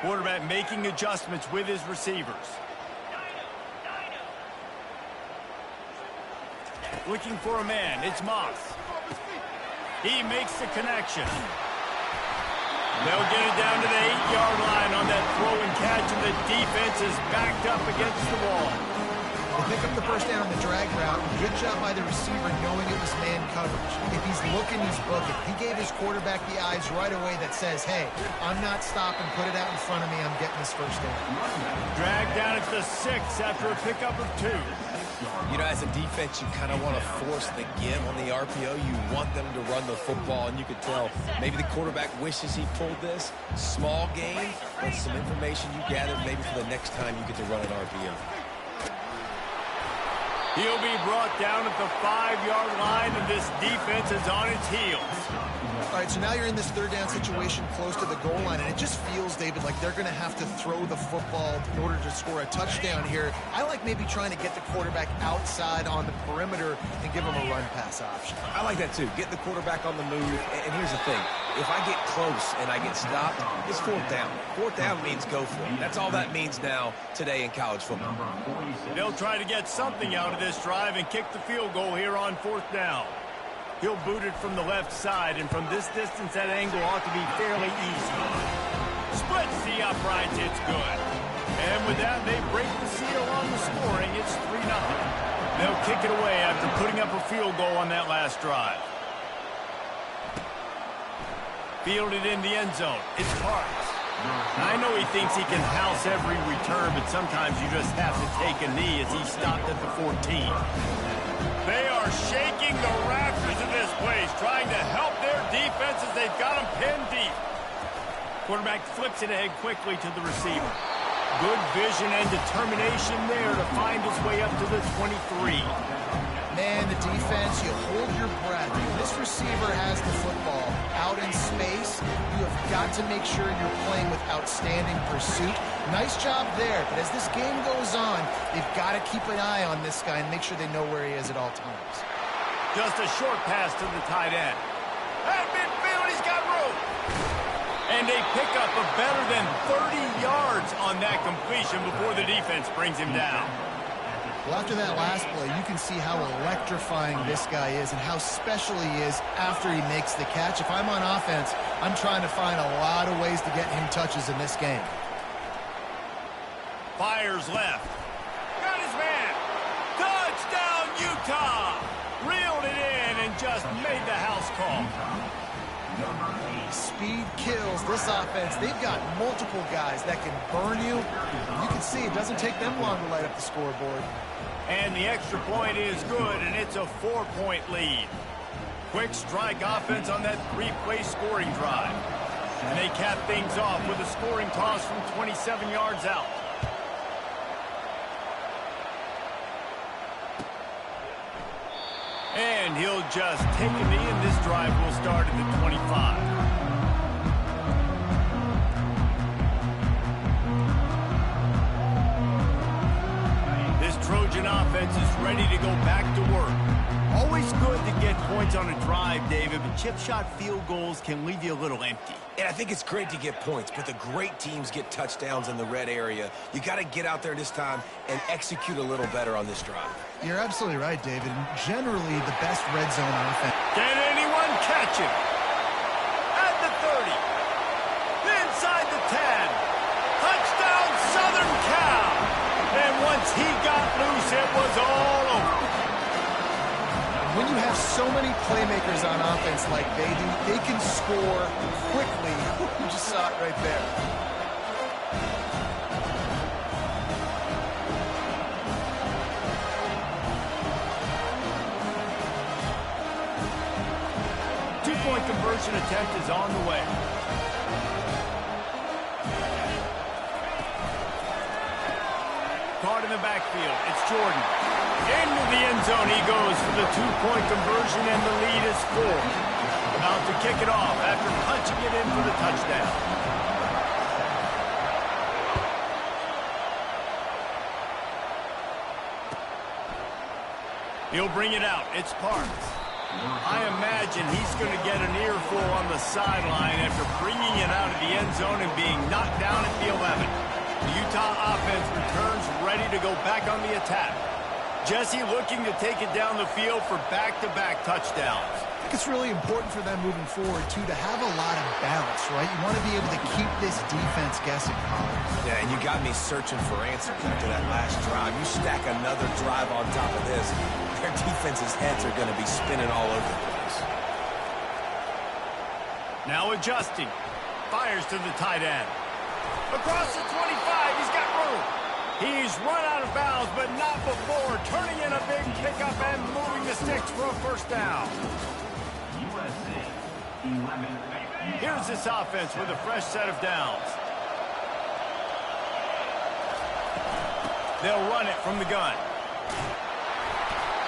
Quarterback making adjustments with his receivers. Looking for a man. It's Moss. He makes the connection. They'll get it down to the 8-yard line on that throw and catch, and the defense is backed up against the wall. They pick up the first down on the drag route. Good job by the receiver knowing it was man coverage. If he's looking, he's booking. He gave his quarterback the eyes right away that says, hey, I'm not stopping. Put it out in front of me. I'm getting this first down. Dragged down at the 6 after a pickup of 2. You know, as a defense, you kind of want to force the give on the RPO. You want them to run the football, and you could tell maybe the quarterback wishes he pulled this. Small game, but some information you gathered maybe for the next time you get to run an RPO. He'll be brought down at the 5-yard line, and this defense is on its heels. All right, so now you're in this third down situation close to the goal line, and it just feels, David, like they're going to have to throw the football in order to score a touchdown here. I like maybe trying to get the quarterback outside on the perimeter and give him a run-pass option. I like that, too. Get the quarterback on the move. And here's the thing. If I get close and I get stopped, it's 4th down. 4th down means go for it. That's all that means now today in college football. They'll try to get something out of this this drive and kick the field goal here on 4th down. He'll boot it from the left side, and from this distance, that angle ought to be fairly easy. Splits the uprights, it's good. And with that, they break the seal on the scoring. It's 3-0. They'll kick it away after putting up a field goal on that last drive. Fielded in the end zone. It's Parks. I know he thinks he can house every return, but sometimes you just have to take a knee as he stopped at the 14. They are shaking the rafters of this place, trying to help their defense as they've got them pinned deep. Quarterback flips it ahead quickly to the receiver. Good vision and determination there to find his way up to the 23. Man, the defense, you hold your breath. When this receiver has the football out in space, you have got to make sure you're playing with outstanding pursuit. Nice job there, but as this game goes on, they've got to keep an eye on this guy and make sure they know where he is at all times. Just a short pass to the tight end. At midfield, he's got room. And they pick up a better than 30 yards on that completion before the defense brings him down. Well, after that last play, you can see how electrifying this guy is and how special he is after he makes the catch. If I'm on offense, I'm trying to find a lot of ways to get him touches in this game. Fires left. Got his man. Touchdown, Utah. Reeled it in and just made the house call. Speed kills this offense. They've got multiple guys that can burn you. You can see it doesn't take them long to light up the scoreboard. And the extra point is good, and it's a 4-point lead. Quick strike offense on that 3-play scoring drive. And they cap things off with a scoring toss from 27 yards out. And he'll just take a knee, and this drive will start at the 25. Trojan offense is ready to go back to work. Always good to get points on a drive, David, but chip shot field goals can leave you a little empty. And I think it's great to get points, but the great teams get touchdowns in the red area. You got to get out there this time and execute a little better on this drive. You're absolutely right, David. Generally, the best red zone offense. Can anyone catch him? At the 30. Inside the 10. Touchdown, Southern Cal. And once he got loose, it was all over. When you have so many playmakers on offense like they do, they can score quickly. You just saw it right there. Two-point conversion attempt is on the way. Caught in the backfield. It's Jordan. Into the end zone he goes for the two-point conversion, and the lead is 4. About to kick it off after punching it in for the touchdown. He'll bring it out. It's Parks. I imagine he's going to get an earful on the sideline after bringing it out of the end zone and being knocked down at the 11. The Utah offense returns ready to go back on the attack. Jesse looking to take it down the field for back-to-back touchdowns. I think it's really important for them moving forward, too, to have a lot of balance, right? You want to be able to keep this defense guessing, Colin. Yeah, and you got me searching for answers after that last drive. You stack another drive on top of this, their defense's heads are going to be spinning all over the place. Now adjusting. Fires to the tight end. Across the 25, he's got room. He's run out of bounds, but not before turning in a big pickup and moving the sticks for a first down. USA 11. Here's this offense with a fresh set of downs. They'll run it from the gun.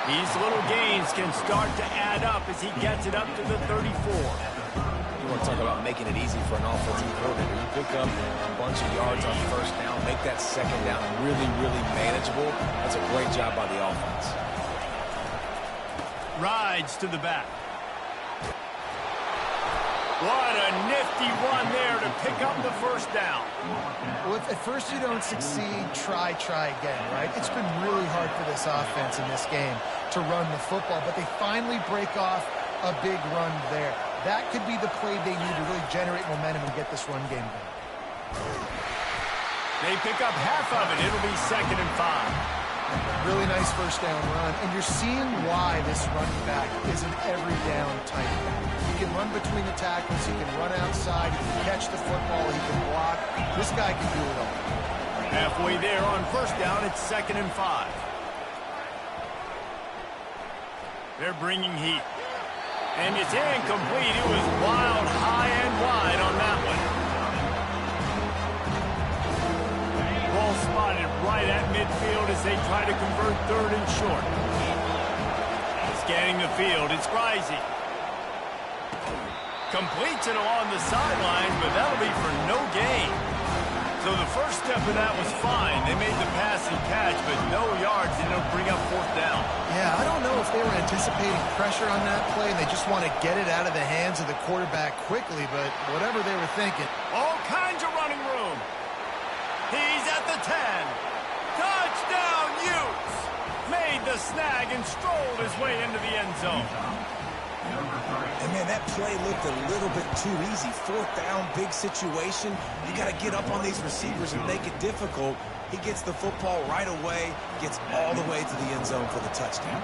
These little gains can start to add up as he gets it up to the 34. You want to talk about making it easy for an offensive coordinator. You pick up a bunch of yards on first down, make that second down really, really manageable. That's a great job by the offense. Rides to the back. What a nifty run there to pick up the first down. Well, if at first you don't succeed, try again, right? It's been really hard for this offense in this game to run the football, but they finally break off a big run there. That could be the play they need to really generate momentum and get this run game going. They pick up half of it. It'll be 2nd and 5. Really nice first down run, and you're seeing why this running back is an every down type back. He can run between the tackles, he can run outside, he can catch the football, he can block. This guy can do it all. Halfway there on first down, it's 2nd and 5. They're bringing heat. And it's incomplete. It was wild, high and wide on that one. Ball spotted right at midfield as they try to convert 3rd and short. Scanning the field, it's Rising. Completes it along the sideline, but that'll be for no gain. So the first step of that was fine. They made the pass and catch, but no yards, and it'll bring up 4th down. Yeah, I don't know if they were anticipating pressure on that play, and they just want to get it out of the hands of the quarterback quickly, but whatever they were thinking. All kinds of running room. He's at the 10. Touchdown, Utes! Made the snag and strolled his way into the end zone. And, man, that play looked a little bit too easy. 4th down, big situation. You got to get up on these receivers and make it difficult. He gets the football right away, gets all the way to the end zone for the touchdown.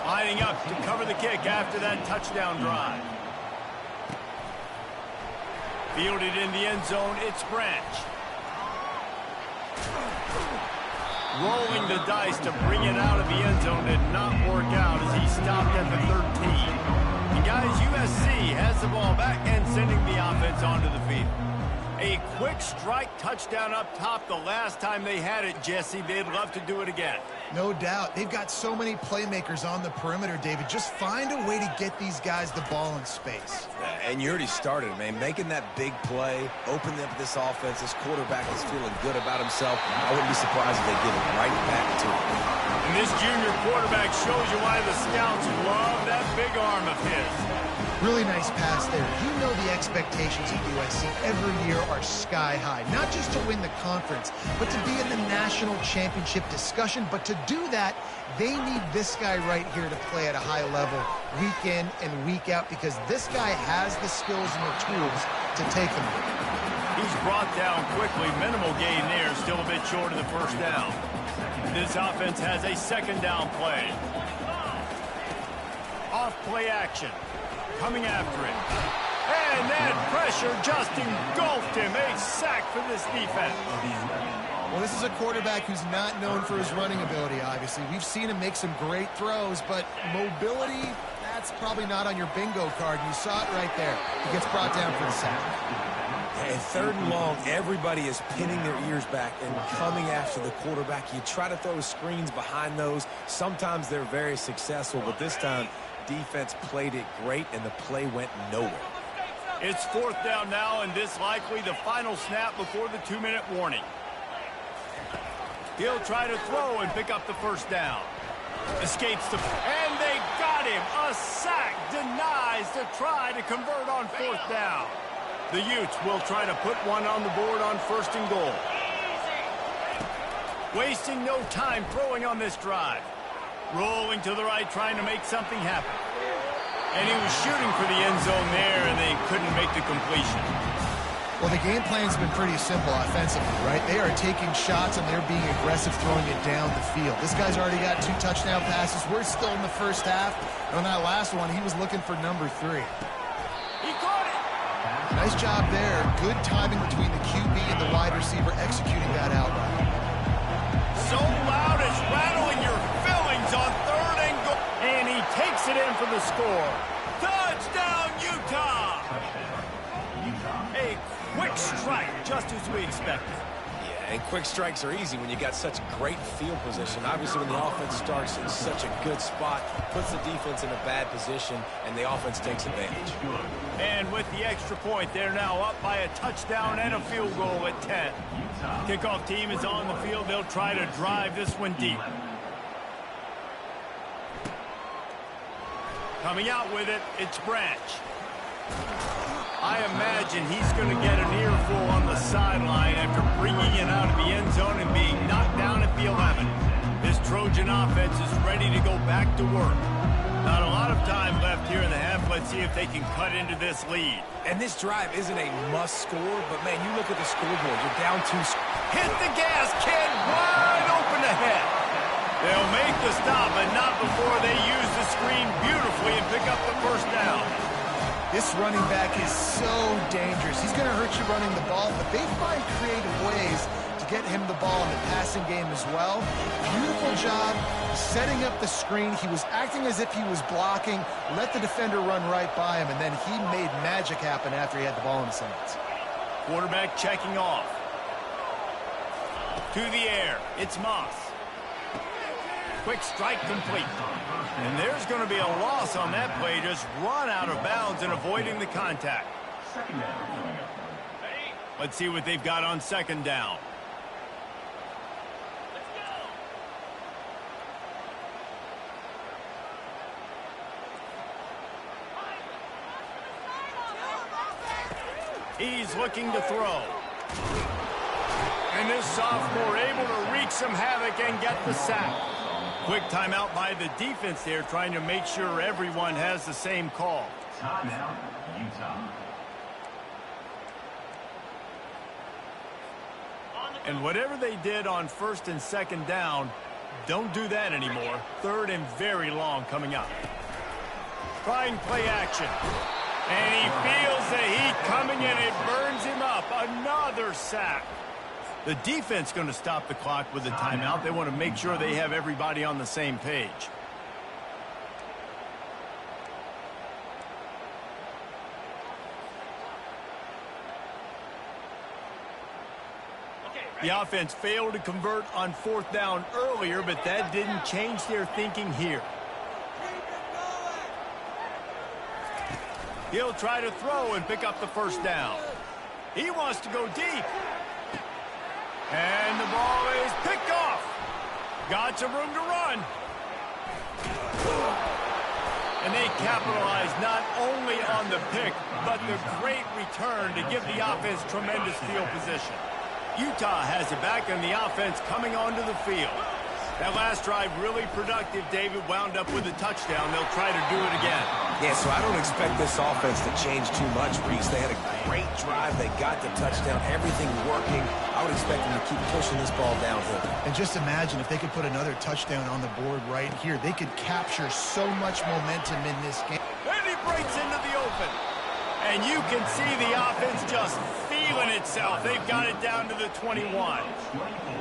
Lining up to cover the kick after that touchdown drive. Fielded in the end zone, it's Branch. Rolling the dice to bring it out of the end zone did not work out as he stopped at the 13. And guys, USC has the ball back and sending the offense onto the field. A quick strike touchdown up top the last time they had it, Jesse. They'd love to do it again. No doubt. They've got so many playmakers on the perimeter, David. Just find a way to get these guys the ball in space. And you already started, man. Making that big play, opening up this offense. This quarterback is feeling good about himself. I wouldn't be surprised if they give it right back to him. And this junior quarterback shows you why the scouts love that big arm of his. Really nice pass there. You know the expectations of USC every year are sky high. Not just to win the conference, but to be in the national championship discussion. But to do that, they need this guy right here to play at a high level week in and week out because this guy has the skills and the tools to take them. He's brought down quickly. Minimal gain there. Still a bit short of the first down. This offense has a 2nd down play. Off play action. Coming after it. And that pressure just engulfed him. A sack for this defense. Well, this is a quarterback who's not known for his running ability, obviously. We've seen him make some great throws, but mobility, that's probably not on your bingo card. You saw it right there. He gets brought down for the sack. And 3rd and long, everybody is pinning their ears back and coming after the quarterback. You try to throw screens behind those. Sometimes they're very successful, but this time, defense played it great, and the play went nowhere. It's 4th down now, and this likely the final snap before the 2-minute warning. He'll try to throw and pick up the first down. Escapes and they got him. A sack denies the try to convert on 4th down. The Utes will try to put one on the board on 1st and goal. Wasting no time throwing on this drive. Rolling to the right, trying to make something happen. And he was shooting for the end zone there, and they couldn't make the completion. Well, the game plan's been pretty simple offensively, right? They are taking shots, and they're being aggressive throwing it down the field. This guy's already got 2 touchdown passes. We're still in the first half. And on that last one, he was looking for number 3. He caught it! Nice job there. Good timing between the QB and the wide receiver executing that out route. So loud it's rattling your fillings on 3rd and goal. And he takes it in for the score. Touchdown, Utah! A quick strike, just as we expected. Yeah, and quick strikes are easy when you got such great field position. Obviously, when the offense starts in such a good spot, puts the defense in a bad position, and the offense takes advantage. And with the extra point, they're now up by a touchdown and a field goal at 10. Kickoff team is on the field. They'll try to drive this one deep. Coming out with it, it's Branch. I imagine he's going to get an earful on the sideline after bringing it out of the end zone and being knocked down at the 11. This Trojan offense is ready to go back to work. Not a lot of time left here in the half. Let's see if they can cut into this lead. And this drive isn't a must score, but, man, you look at the scoreboard. You're down 2 scores. Hit the gas, kid. Wide open ahead. They'll make the stop, but not before they use the screen beautifully and pick up the first down. This running back is so dangerous. He's going to hurt you running the ball, but they find creative ways to get him the ball in the passing game as well. Beautiful job setting up the screen. He was acting as if he was blocking, let the defender run right by him, and then he made magic happen after he had the ball in his hands. Quarterback checking off. To the air. It's Moss. Quick strike complete. And there's going to be a loss on that play. Just run out of bounds and avoiding the contact. Let's see what they've got on second down. He's looking to throw. And this sophomore able to wreak some havoc and get the sack. Quick timeout by the defense there, trying to make sure everyone has the same call. Timeout, Utah. And whatever they did on first and second down, don't do that anymore. Third and very long coming up. Trying play action. And he feels the heat coming and it burns him up. Another sack. The defense going to stop the clock with a timeout. They want to make sure they have everybody on the same page. The offense failed to convert on fourth down earlier, but that didn't change their thinking here. He'll try to throw and pick up the first down. He wants to go deep. And the ball is picked off. Got some room to run. And they capitalize not only on the pick, but the great return to give the offense tremendous field position. Utah has it back, and the offense coming onto the field. That last drive really productive. David wound up with a touchdown. They'll try to do it again. Yeah, so I don't expect this offense to change too much, Reese. They had a great drive. They got the touchdown. Everything working. I would expect them to keep pushing this ball downhill. And just imagine if they could put another touchdown on the board right here. They could capture so much momentum in this game. And he breaks into the open. And you can see the offense just feeling itself. They've got it down to the 21.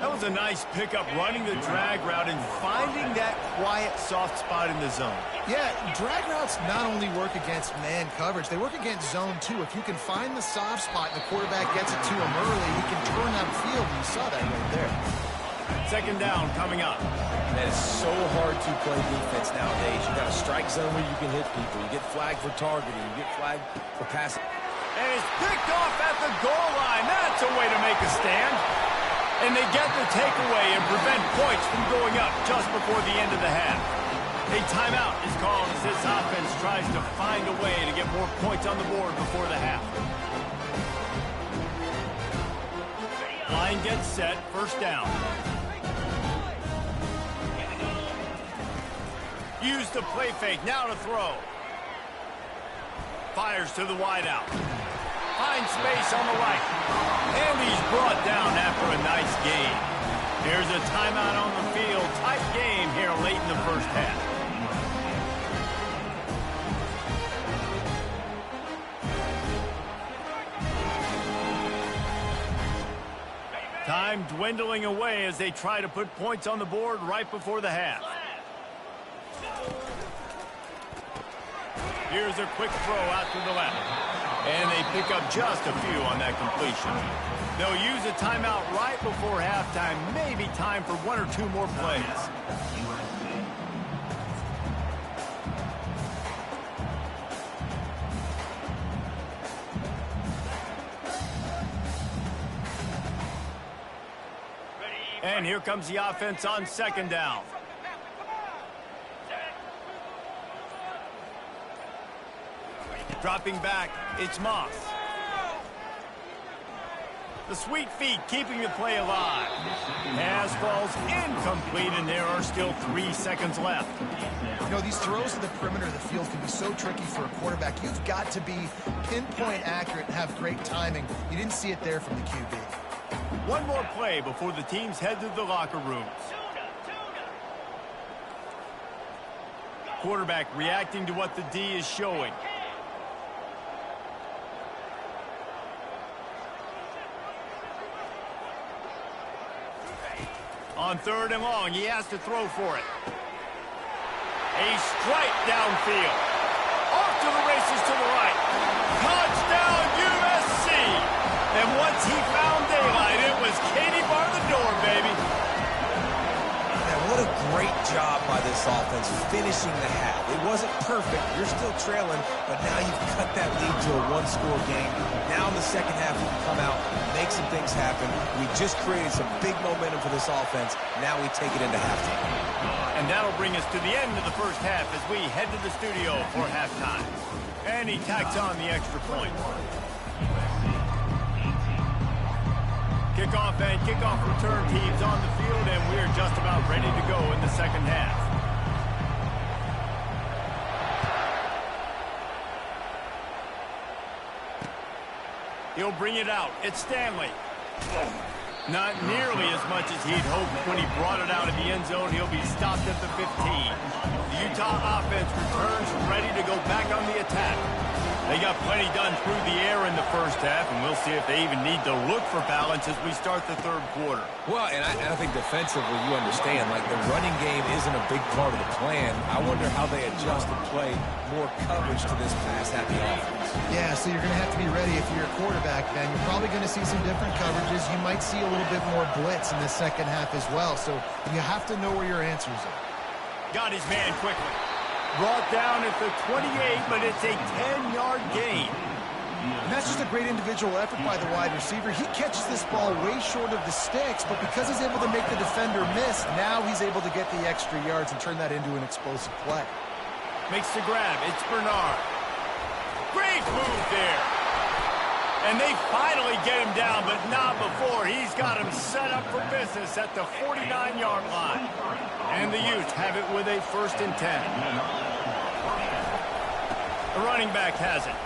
That was a nice pickup, running the drag route and finding that quiet, soft spot in the zone. Yeah, drag routes not only work against man coverage, they work against zone too. If you can find the soft spot and the quarterback gets it to him early, he can turn that field, and you saw that right there. Second down coming up. That is so hard to play defense nowadays. You got a strike zone where you can hit people. You get flagged for targeting. You get flagged for passing. And it's picked off at the goal line. That's a way to make a stand. And they get the takeaway and prevent points from going up just before the end of the half. A timeout is called as this offense tries to find a way to get more points on the board before the half. Line gets set, first down. Use the play fake, now to throw. Fires to the wideout. Finds space on the right. And he's brought down after a nice gain. Here's a timeout on the field. Tight game here late in the first half. Time dwindling away as they try to put points on the board right before the half. Here's a quick throw out to the left. And they pick up just a few on that completion. They'll use a timeout right before halftime. Maybe time for one or two more plays. And here comes the offense on second down. Dropping back, it's Moss. The sweet feet keeping the play alive. Pass falls incomplete, and there are still 3 seconds left. You know, these throws to the perimeter of the field can be so tricky for a quarterback. You've got to be pinpoint accurate and have great timing. You didn't see it there from the QB. One more play before the teams head to the locker rooms. Quarterback reacting to what the D is showing. On 3rd and long, he has to throw for it. A strike downfield. Off to the races to the right. Touchdown, USC! And once he found daylight, it was Katie bar the door, baby. Yeah, what a great job by this offense finishing the half. It wasn't perfect. You're still trailing, but now you've cut that lead to a one-score game. Now in the second half, you can come out, make some things happen. We just created some big momentum for this offense. Now we take it into halftime. And that'll bring us to the end of the first half as we head to the studio for halftime. And he tacks on the extra point. Kickoff and kickoff return teams on the field, and we're just about ready to go in the second half. He'll bring it out. It's Stanley. Not nearly as much as he'd hoped when he brought it out of the end zone. He'll be stopped at the 15. The Utah offense returns ready to go back on the attack. They got plenty done through the air in the first half, and we'll see if they even need to look for balance as we start the third quarter. Well, and I think defensively, you understand, like the running game isn't a big part of the plan. I wonder how they adjust and play more coverage to this pass-happy offense. Yeah, so you're going to have to be ready if you're a quarterback, Ben. You're probably going to see some different coverages. You might see a little bit more blitz in the second half as well, so you have to know where your answers are. Got his man quickly. Brought down at the 28, but it's a 10-yard gain. And that's just a great individual effort by the wide receiver. He catches this ball way short of the sticks, but because he's able to make the defender miss, now he's able to get the extra yards and turn that into an explosive play. Makes the grab. It's Bernard. Great move there. And they finally get him down, but not before. He's got him set up for business at the 49-yard line. And the Utes have it with a 1st and 10. The running back has it.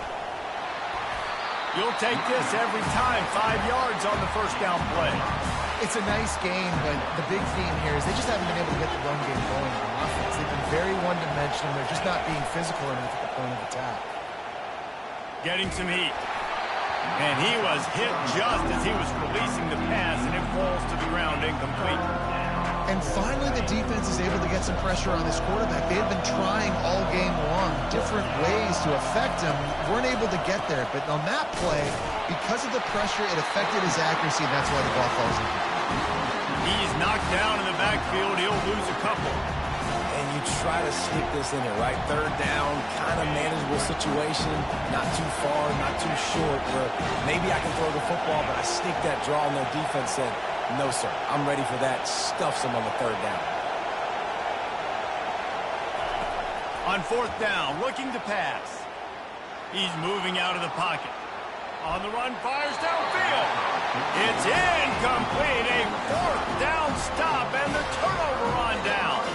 You'll take this every time. 5 yards on the first down play. It's a nice game, but the big theme here is they just haven't been able to get the run game going on offense. They've been very one-dimensional. They're just not being physical enough at the point of attack. Getting some heat. And he was hit just as he was releasing the pass, and it falls to the ground incomplete. And finally, the defense is able to get some pressure on this quarterback. They have been trying all game long, different ways to affect him. Weren't able to get there, but on that play, because of the pressure, it affected his accuracy, and that's why the ball falls incomplete. He's knocked down in the backfield. He'll lose a couple. And you try to sneak this in here, right? 3rd down, kind of manageable situation, not too far, not too short, where maybe I can throw the football, but I sneak that draw, and their defense said, no, sir, I'm ready for that. Stuffs him on the 3rd down. On 4th down, looking to pass. He's moving out of the pocket. On the run, fires downfield. It's incomplete. A 4th down stop, and the turnover on downs.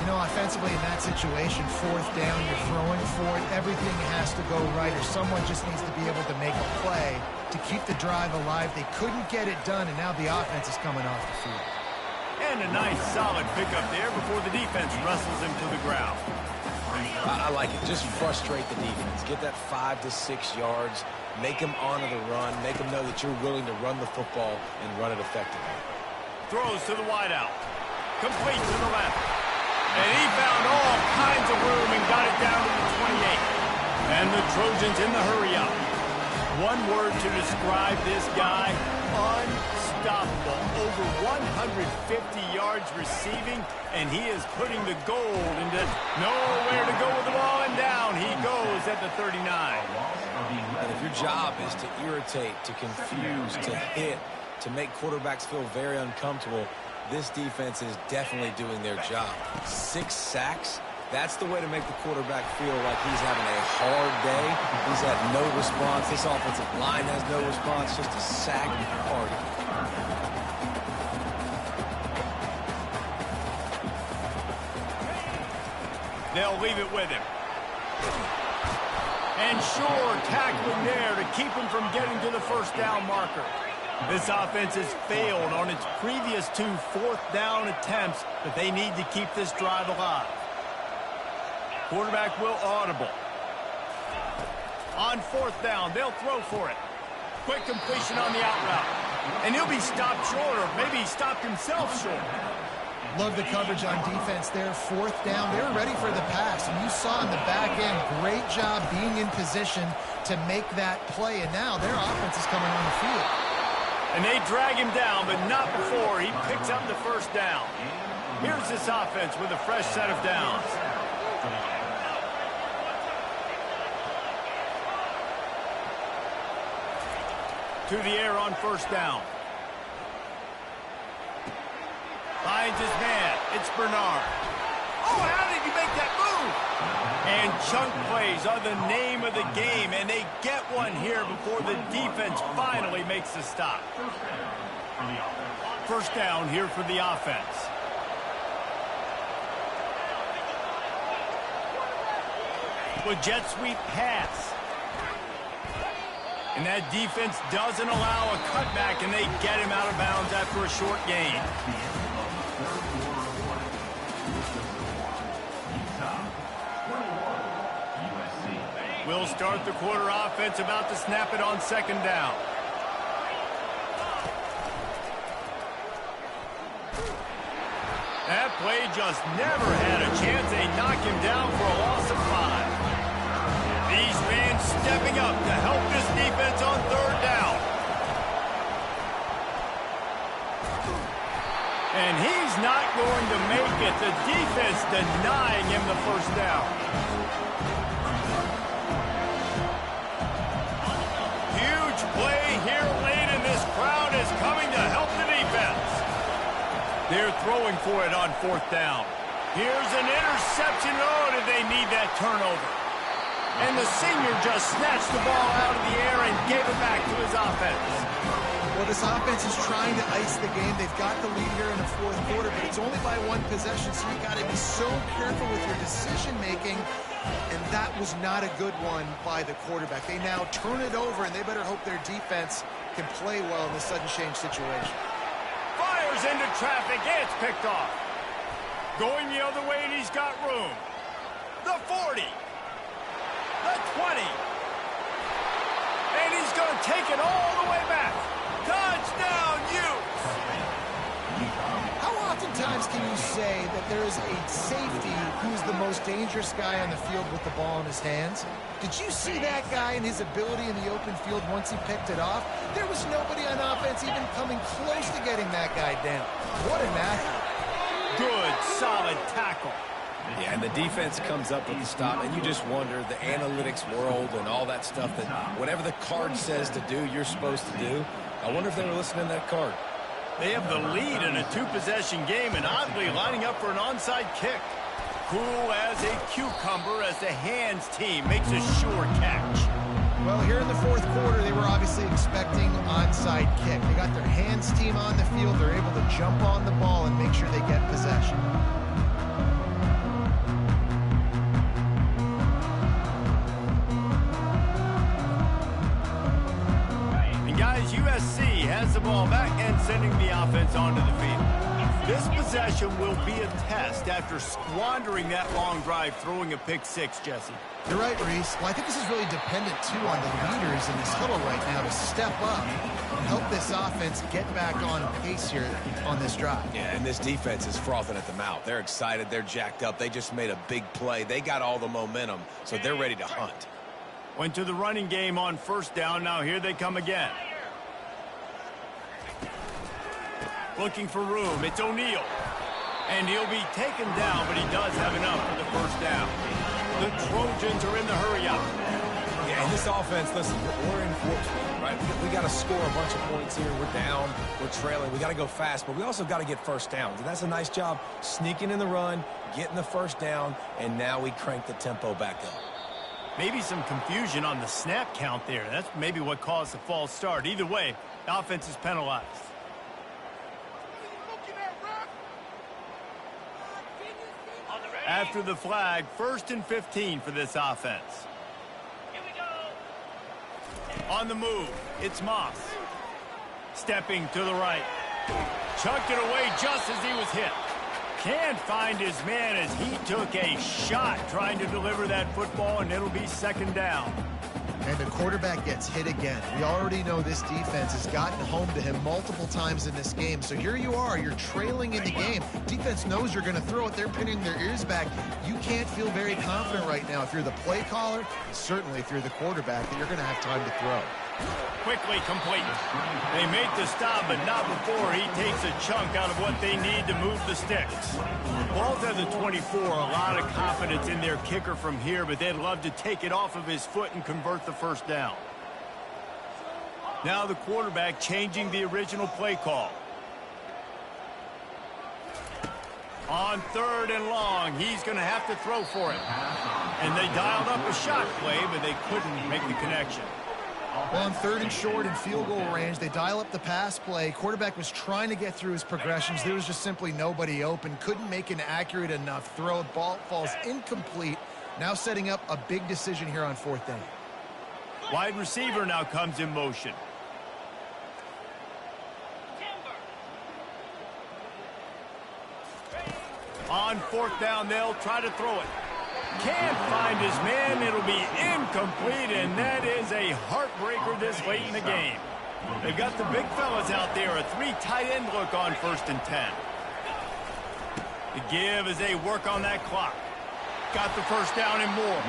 You know, offensively in that situation, 4th down, you're throwing for it. Everything has to go right, or someone just needs to be able to make a play to keep the drive alive. They couldn't get it done, and now the offense is coming off the field. And a nice solid pickup there before the defense wrestles him to the ground. I like it. Just frustrate the defense. Get that 5 to 6 yards. Make them honor the run. Make them know that you're willing to run the football and run it effectively. Throws to the wideout. Complete to the left. And he found all kinds of room and got it down to the 28. And the Trojans in the hurry-up. One word to describe this guy, unstoppable. Over 150 yards receiving, and he is putting the gold into nowhere to go with the ball, and down he goes at the 39. And if your job is to irritate, to confuse, to hit, to make quarterbacks feel very uncomfortable, this defense is definitely doing their job. 6 sacks, That's the way to make the quarterback feel like he's having a hard day. He's had no response. This offensive line has no response. Just a sack party. They'll leave it with him. And sure, tackling there to keep him from getting to the first down marker. This offense has failed on its previous 2 fourth-down attempts, but they need to keep this drive alive. Quarterback will audible. On 4th down, they'll throw for it. Quick completion on the out route. And he'll be stopped short, or maybe he stopped himself short. Love the coverage on defense there. 4th down, they were ready for the pass. And you saw in the back end, great job being in position to make that play. And now their offense is coming on the field. And they drag him down, but not before he picks up the first down. Here's this offense with a fresh set of downs. To the air on 1st down. Finds his man. It's Bernard. Oh, how did he make that move? And chunk plays are the name of the game, and they get one here before the defense finally makes the stop. 1st down here for the offense. With jet sweep pass. And that defense doesn't allow a cutback, and they get him out of bounds after a short gain. We'll start the quarter offense, about to snap it on 2nd down. That play just never had a chance. They knock him down for a loss of 5. These fans stepping up to help this defense on 3rd down. And he's not going to make it. The defense denying him the 1st down. Huge play here late, and this crowd is coming to help the defense. They're throwing for it on 4th down. Here's an interception. Oh, did they need that turnover? And the senior just snatched the ball out of the air and gave it back to his offense. Well, this offense is trying to ice the game. They've got the lead here in the 4th quarter, but it's only by 1 possession, so you got to be so careful with your decision-making. And that was not a good one by the quarterback. They now turn it over, and they better hope their defense can play well in this sudden change situation. Fires into traffic, and it's picked off. Going the other way, and he's got room. The 40. The 20. And he's going to take it all the way back. Touchdown, Utes! How oftentimes can you say that there is a safety who's the most dangerous guy on the field with the ball in his hands? Did you see that guy and his ability in the open field once he picked it off? There was nobody on offense even coming close to getting that guy down. What an athlete. Good, solid tackle. Yeah, and the defense comes up with the stop, and you just wonder, the analytics world and all that stuff, that whatever the card says to do, you're supposed to do. I wonder if they were listening to that card. They have the lead in a 2-possession game, and oddly lining up for an onside kick. Cool as a cucumber as the hands team makes a sure catch. Well, here in the 4th quarter, they were obviously expecting onside kick. They got their hands team on the field. They're able to jump on the ball and make sure they get possession. Guys, USC has the ball back and sending the offense onto the field. This possession will be a test after squandering that long drive, throwing a pick 6, Jesse. You're right, Reese. Well, I think this is really dependent, too, on the leaders in this huddle right now to step up and help this offense get back on pace here on this drive. Yeah, and this defense is frothing at the mouth. They're excited. They're jacked up. They just made a big play. They got all the momentum, so they're ready to hunt. Went to the running game on 1st down. Now here they come again. Looking for room. It's O'Neal. And he'll be taken down, but he does have enough for the 1st down. The Trojans are in the hurry-up. Yeah, And this offense, listen, we're in warp speed, right? We got to score a bunch of points here. We're down. We're trailing. We got to go fast, but we also got to get first downs. And that's a nice job sneaking in the run, getting the first down, and now we crank the tempo back up. Maybe some confusion on the snap count there. That's maybe what caused the false start. Either way, the offense is penalized. After the flag, 1st and 15 for this offense. On the move, it's Moss. Stepping to the right. Chucked it away just as he was hit. Can't find his man as he took a shot trying to deliver that football, and it'll be 2nd down. And the quarterback gets hit again. We already know this defense has gotten home to him multiple times in this game. So here you are, you're trailing in the game. Defense knows you're going to throw it. They're pinning their ears back. You can't feel very confident right now if you're the play caller, certainly if you're the quarterback, that you're going to have time to throw. Quickly complete. They make the stop, but not before he takes a chunk out of what they need to move the sticks. Ball's at the 24, a lot of confidence in their kicker from here, but they'd love to take it off of his foot and convert the first down. Now the quarterback changing the original play call. On 3rd and long, he's going to have to throw for it. And they dialed up a shot play, but they couldn't make the connection. Well, on 3rd and short in field goal range, they dial up the pass play. Quarterback was trying to get through his progressions. There was just simply nobody open. Couldn't make an accurate enough throw. Ball falls incomplete. Now setting up a big decision here on 4th down. Wide receiver now comes in motion. On 4th down, they'll try to throw it. Can't find his man. It'll be incomplete, and that is a heartbreaker this late in the game. They've got the big fellas out there, a 3 tight end look on 1st and 10. The give as they work on that clock. Got the first down and more.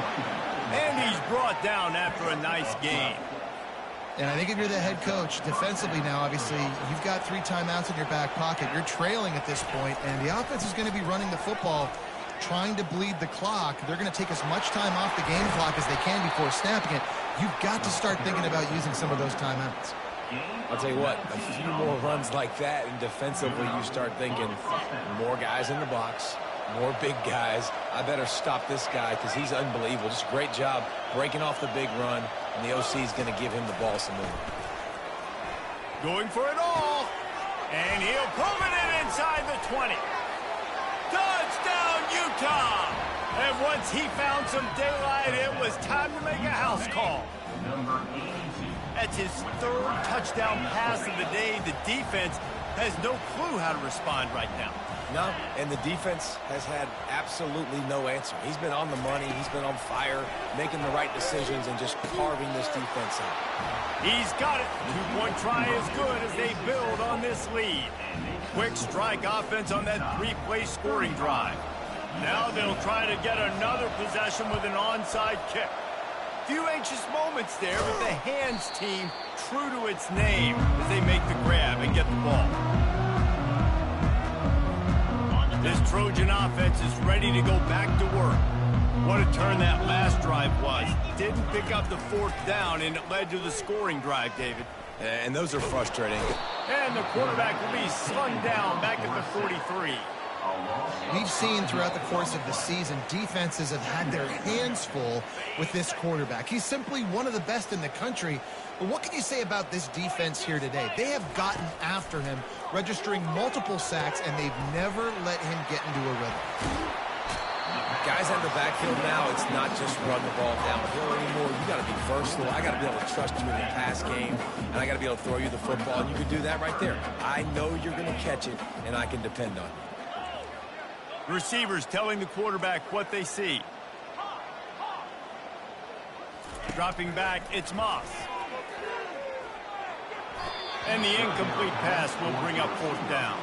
And he's brought down after a nice game. And I think if you're the head coach, defensively now, obviously, you've got 3 timeouts in your back pocket. You're trailing at this point, and the offense is going to be running the football, trying to bleed the clock. They're going to take as much time off the game clock as they can before snapping it. You've got to start thinking about using some of those timeouts. I'll tell you what, a few more runs like that, and defensively you start thinking more guys in the box, more big guys. I better stop this guy because he's unbelievable. Just a great job breaking off the big run, and the OC is going to give him the ball some more. Going for it all, and he'll pull it in inside the 20. Touchdown, Utah! And once he found some daylight, it was time to make a house call. That's his 3rd touchdown pass of the day. The defense has no clue how to respond right now. No, and the defense has had absolutely no answer. He's been on the money. He's been on fire, making the right decisions and just carving this defense out. He's got it. 2-point try is good as they build on this lead. Quick strike offense on that 3-play scoring drive. Now they'll try to get another possession with an onside kick. Few anxious moments there, but the hands team true to its name as they make the grab and get the ball. This Trojan offense is ready to go back to work. What a turn that last drive was. Didn't pick up the 4th down, and it led to the scoring drive, David. And those are frustrating. And the quarterback will be slung down back at the 43. We've seen throughout the course of the season, defenses have had their hands full with this quarterback. He's simply one of the best in the country. But what can you say about this defense here today? They have gotten after him, registering multiple sacks, and they've never let him get into a rhythm. Guys out of the backfield now, it's not just run the ball downhill anymore. You got to be versatile. I got to be able to trust you in the pass game, and I got to be able to throw you the football, and you can do that right there. I know you're going to catch it, and I can depend on you. Receivers telling the quarterback what they see. Dropping back, it's Moss. And the incomplete pass will bring up 4th down.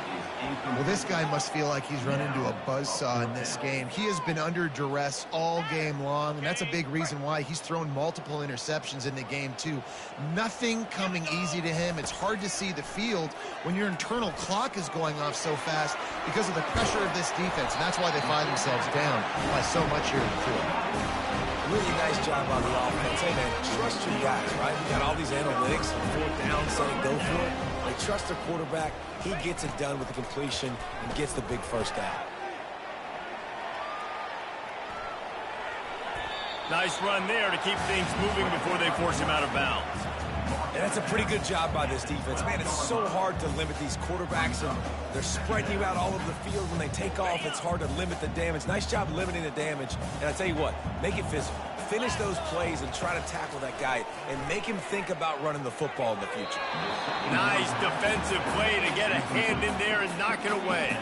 Well, this guy must feel like he's run into a buzzsaw in this game. He has been under duress all game long, and that's a big reason why he's thrown multiple interceptions in the game, too. Nothing coming easy to him. It's hard to see the field when your internal clock is going off so fast because of the pressure of this defense, and that's why they find themselves down by so much here in the fourth. Really nice job on the offense. Hey, man, trust your guys, right? We got all these analytics, fourth down, say go for it. They trust their quarterback. He gets it done with the completion and gets the big first down. Nice run there to keep things moving before they force him out of bounds. And that's a pretty good job by this defense. Man, it's so hard to limit these quarterbacks, and they're spreading you out all over the field. When they take off, it's hard to limit the damage. Nice job limiting the damage. And I tell you what, make it physical. Finish those plays and try to tackle that guy and make him think about running the football in the future. Nice defensive play to get a hand in there and knock it away.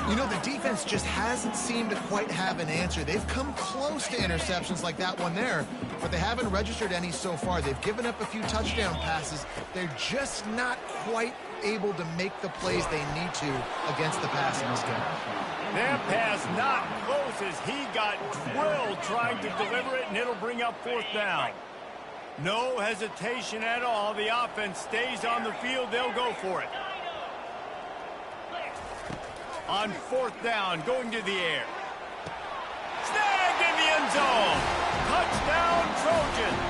You know, the defense just hasn't seemed to quite have an answer. They've come close to interceptions like that one there, but they haven't registered any so far. They've given up a few touchdown passes. They're just not quite able to make the plays they need to against the pass in this game. That pass not close as he got drilled trying to deliver it, and it'll bring up fourth down. No hesitation at all. The offense stays on the field. They'll go for it. On fourth down, going to the air. Snagged in the end zone. Touchdown, Trojans.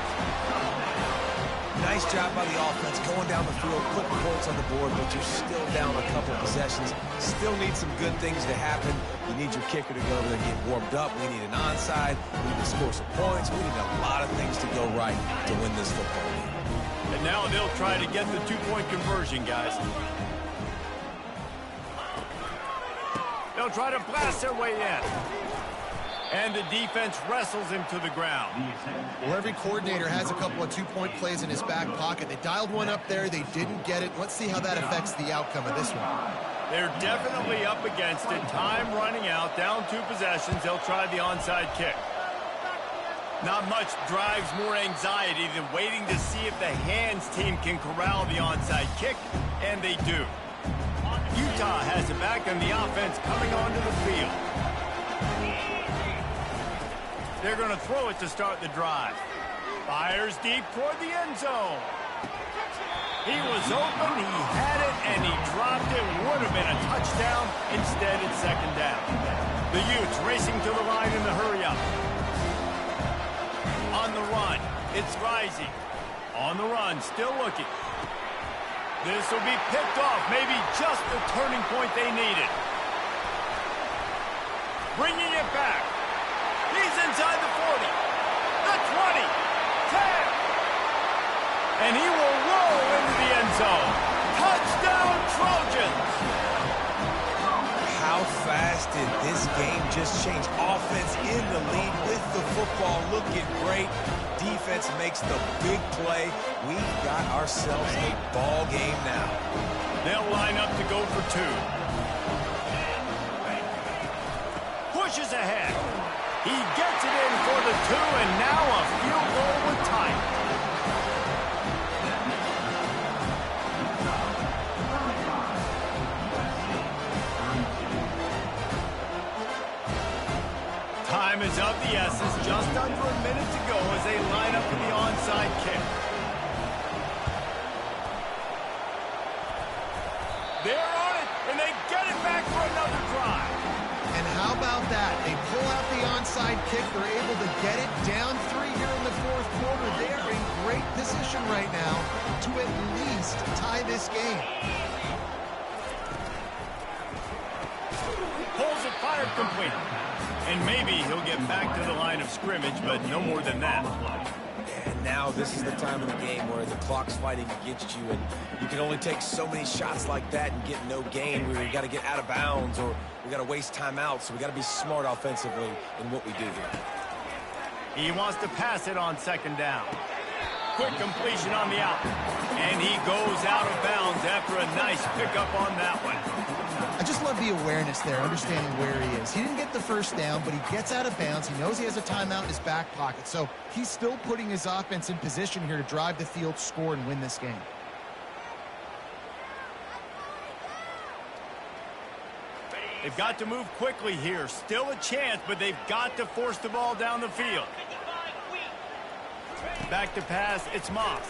Nice job by the offense going down the field, putting points on the board, but you're still down a couple possessions. Still need some good things to happen. You need your kicker to go over there and get warmed up. We need an onside. We need to score some points. We need a lot of things to go right to win this football game. And now they'll try to get the two-point conversion, guys. They'll try to blast their way in. And the defense wrestles him to the ground. Well, every coordinator has a couple of two-point plays in his back pocket. They dialed one up there. They didn't get it. Let's see how that affects the outcome of this one. They're definitely up against it. Time running out. Down 2 possessions. They'll try the onside kick. Not much drives more anxiety than waiting to see if the hands team can corral the onside kick, and they do. Utah has it back, and the offense coming onto the field. They're going to throw it to start the drive. Fires deep toward the end zone. He was open, he had it, and he dropped it. Would have been a touchdown. Instead, it's second down. The Utes racing to the line in the hurry-up. On the run, it's rising. On the run, still looking. This will be picked off, maybe just the turning point they needed. Bringing it back. He's inside the 40, the 20, 10. And he will roll into the end zone. Touchdown, Trojans. How fast did this game just change? Offense in the lead with the football, looking great. Defense makes the big play. We've got ourselves a ball game now. They'll line up to go for 2. Pushes ahead. He gets it in for the 2, and now a field goal with time. Time is of the essence. Just under a minute to go as they line up for the onside kick. They're on it, and they get it back for another drive. And how about that? They pull out the onside kick. They're able to get it down 3 here in the fourth quarter. They are in great position right now to at least tie this game. Pulls it fired complete. And maybe he'll get back to the line of scrimmage, but no more than that. And now this is the time of the game where the clock's fighting against you, and you can only take so many shots like that and get no gain. We got to get out of bounds, or we got to waste timeouts. So we got to be smart offensively in what we do here. He wants to pass it on second down. Quick completion on the out. And he goes out of bounds after a nice pickup on that one. I just love the awareness there, understanding where he is. He didn't get the first down, but he gets out of bounds. He knows he has a timeout in his back pocket. So he's still putting his offense in position here to drive the field, score, and win this game. They've got to move quickly here. Still a chance, but they've got to force the ball down the field. Back to pass, it's Moss.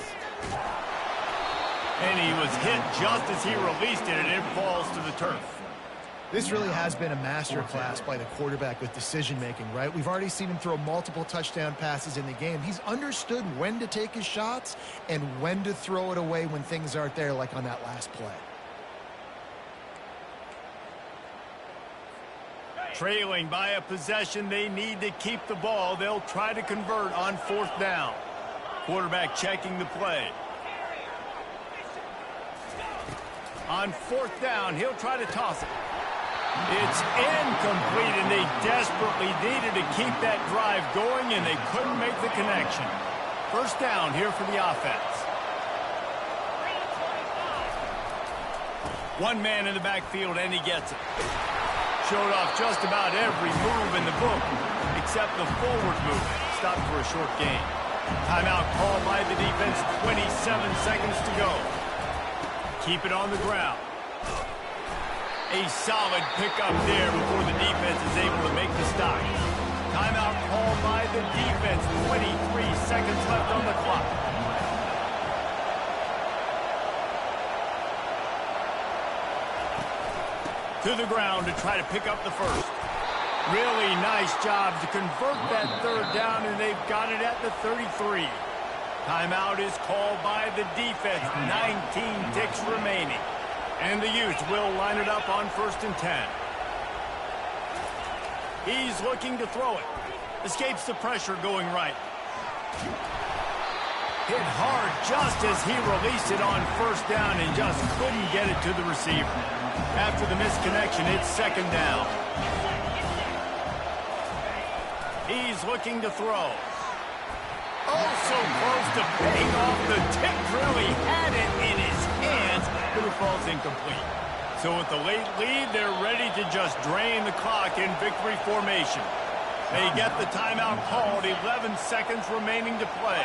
And he was hit just as he released it, and it falls to the turf. This really has been a masterclass by the quarterback with decision-making, right? We've already seen him throw multiple touchdown passes in the game. He's understood when to take his shots and when to throw it away when things aren't there, like on that last play. Trailing by a possession, they need to keep the ball. They'll try to convert on 4th down. Quarterback checking the play. On 4th down, he'll try to toss it. It's incomplete, and they desperately needed to keep that drive going, and they couldn't make the connection. 1st down here for the offense. One man in the backfield, and he gets it. Showed off just about every move in the book, except the forward move. Stopped for a short gain. Timeout called by the defense, 27 seconds to go. Keep it on the ground. A solid pickup there before the defense is able to make the stop. Timeout called by the defense, 23 seconds left on the clock. To the ground to try to pick up the first. Really nice job to convert that 3rd down, and they've got it at the 33. Timeout is called by the defense. 19 ticks remaining. And the Utes will line it up on 1st and 10. He's looking to throw it. Escapes the pressure going right. Hit hard just as he released it on 1st down and just couldn't get it to the receiver. After the misconnection, it's 2nd down. He's looking to throw. Oh, so close to paying off. The tip really had it in his hands, but it falls incomplete. So with the late lead, they're ready to just drain the clock in victory formation. They get the timeout called, 11 seconds remaining to play.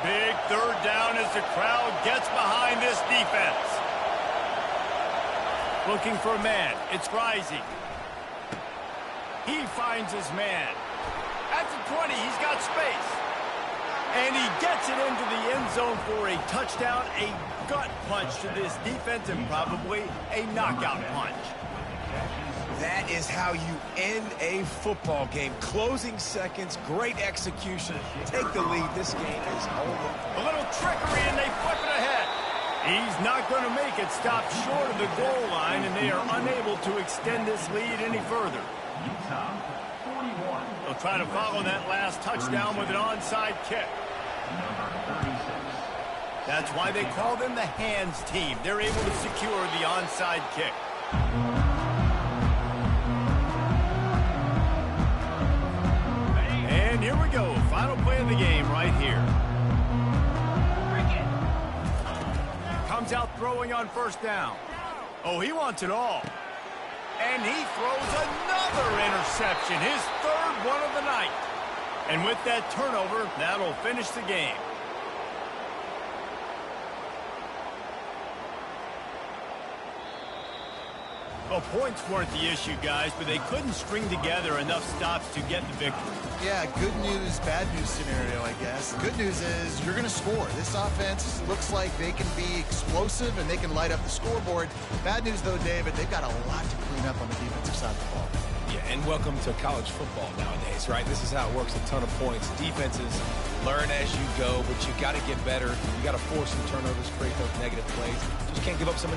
Big 3rd down as the crowd gets behind this defense. Looking for a man. It's Rising. He finds his man. At the 20, he's got space. And he gets it into the end zone for a touchdown, a gut punch to this defense, and probably a knockout punch. That is how you end a football game. Closing seconds, great execution. Take the lead. This game is over. A little trickery, and they flip it ahead. He's not going to make it. Stop short of the goal line, and they are unable to extend this lead any further. Utah, 41. They'll try to follow that last touchdown with an onside kick. Number 36. That's why they call them the hands team. They're able to secure the onside kick. And here we go. Final play of the game right here. Comes out throwing on 1st down. Oh, he wants it all. And he throws another interception, his 3rd one of the night. And with that turnover, that'll finish the game. Well, points weren't the issue, guys, but they couldn't string together enough stops to get the victory. Yeah, good news, bad news scenario, I guess. Good news is you're going to score. This offense looks like they can be explosive and they can light up the scoreboard. Bad news, though, David, they've got a lot to clean up on the defensive side of the ball. Yeah, and welcome to college football nowadays, right? This is how it works, a ton of points. Defenses learn as you go, but you got to get better. You got to force some turnovers, create those negative plays. Just can't give up some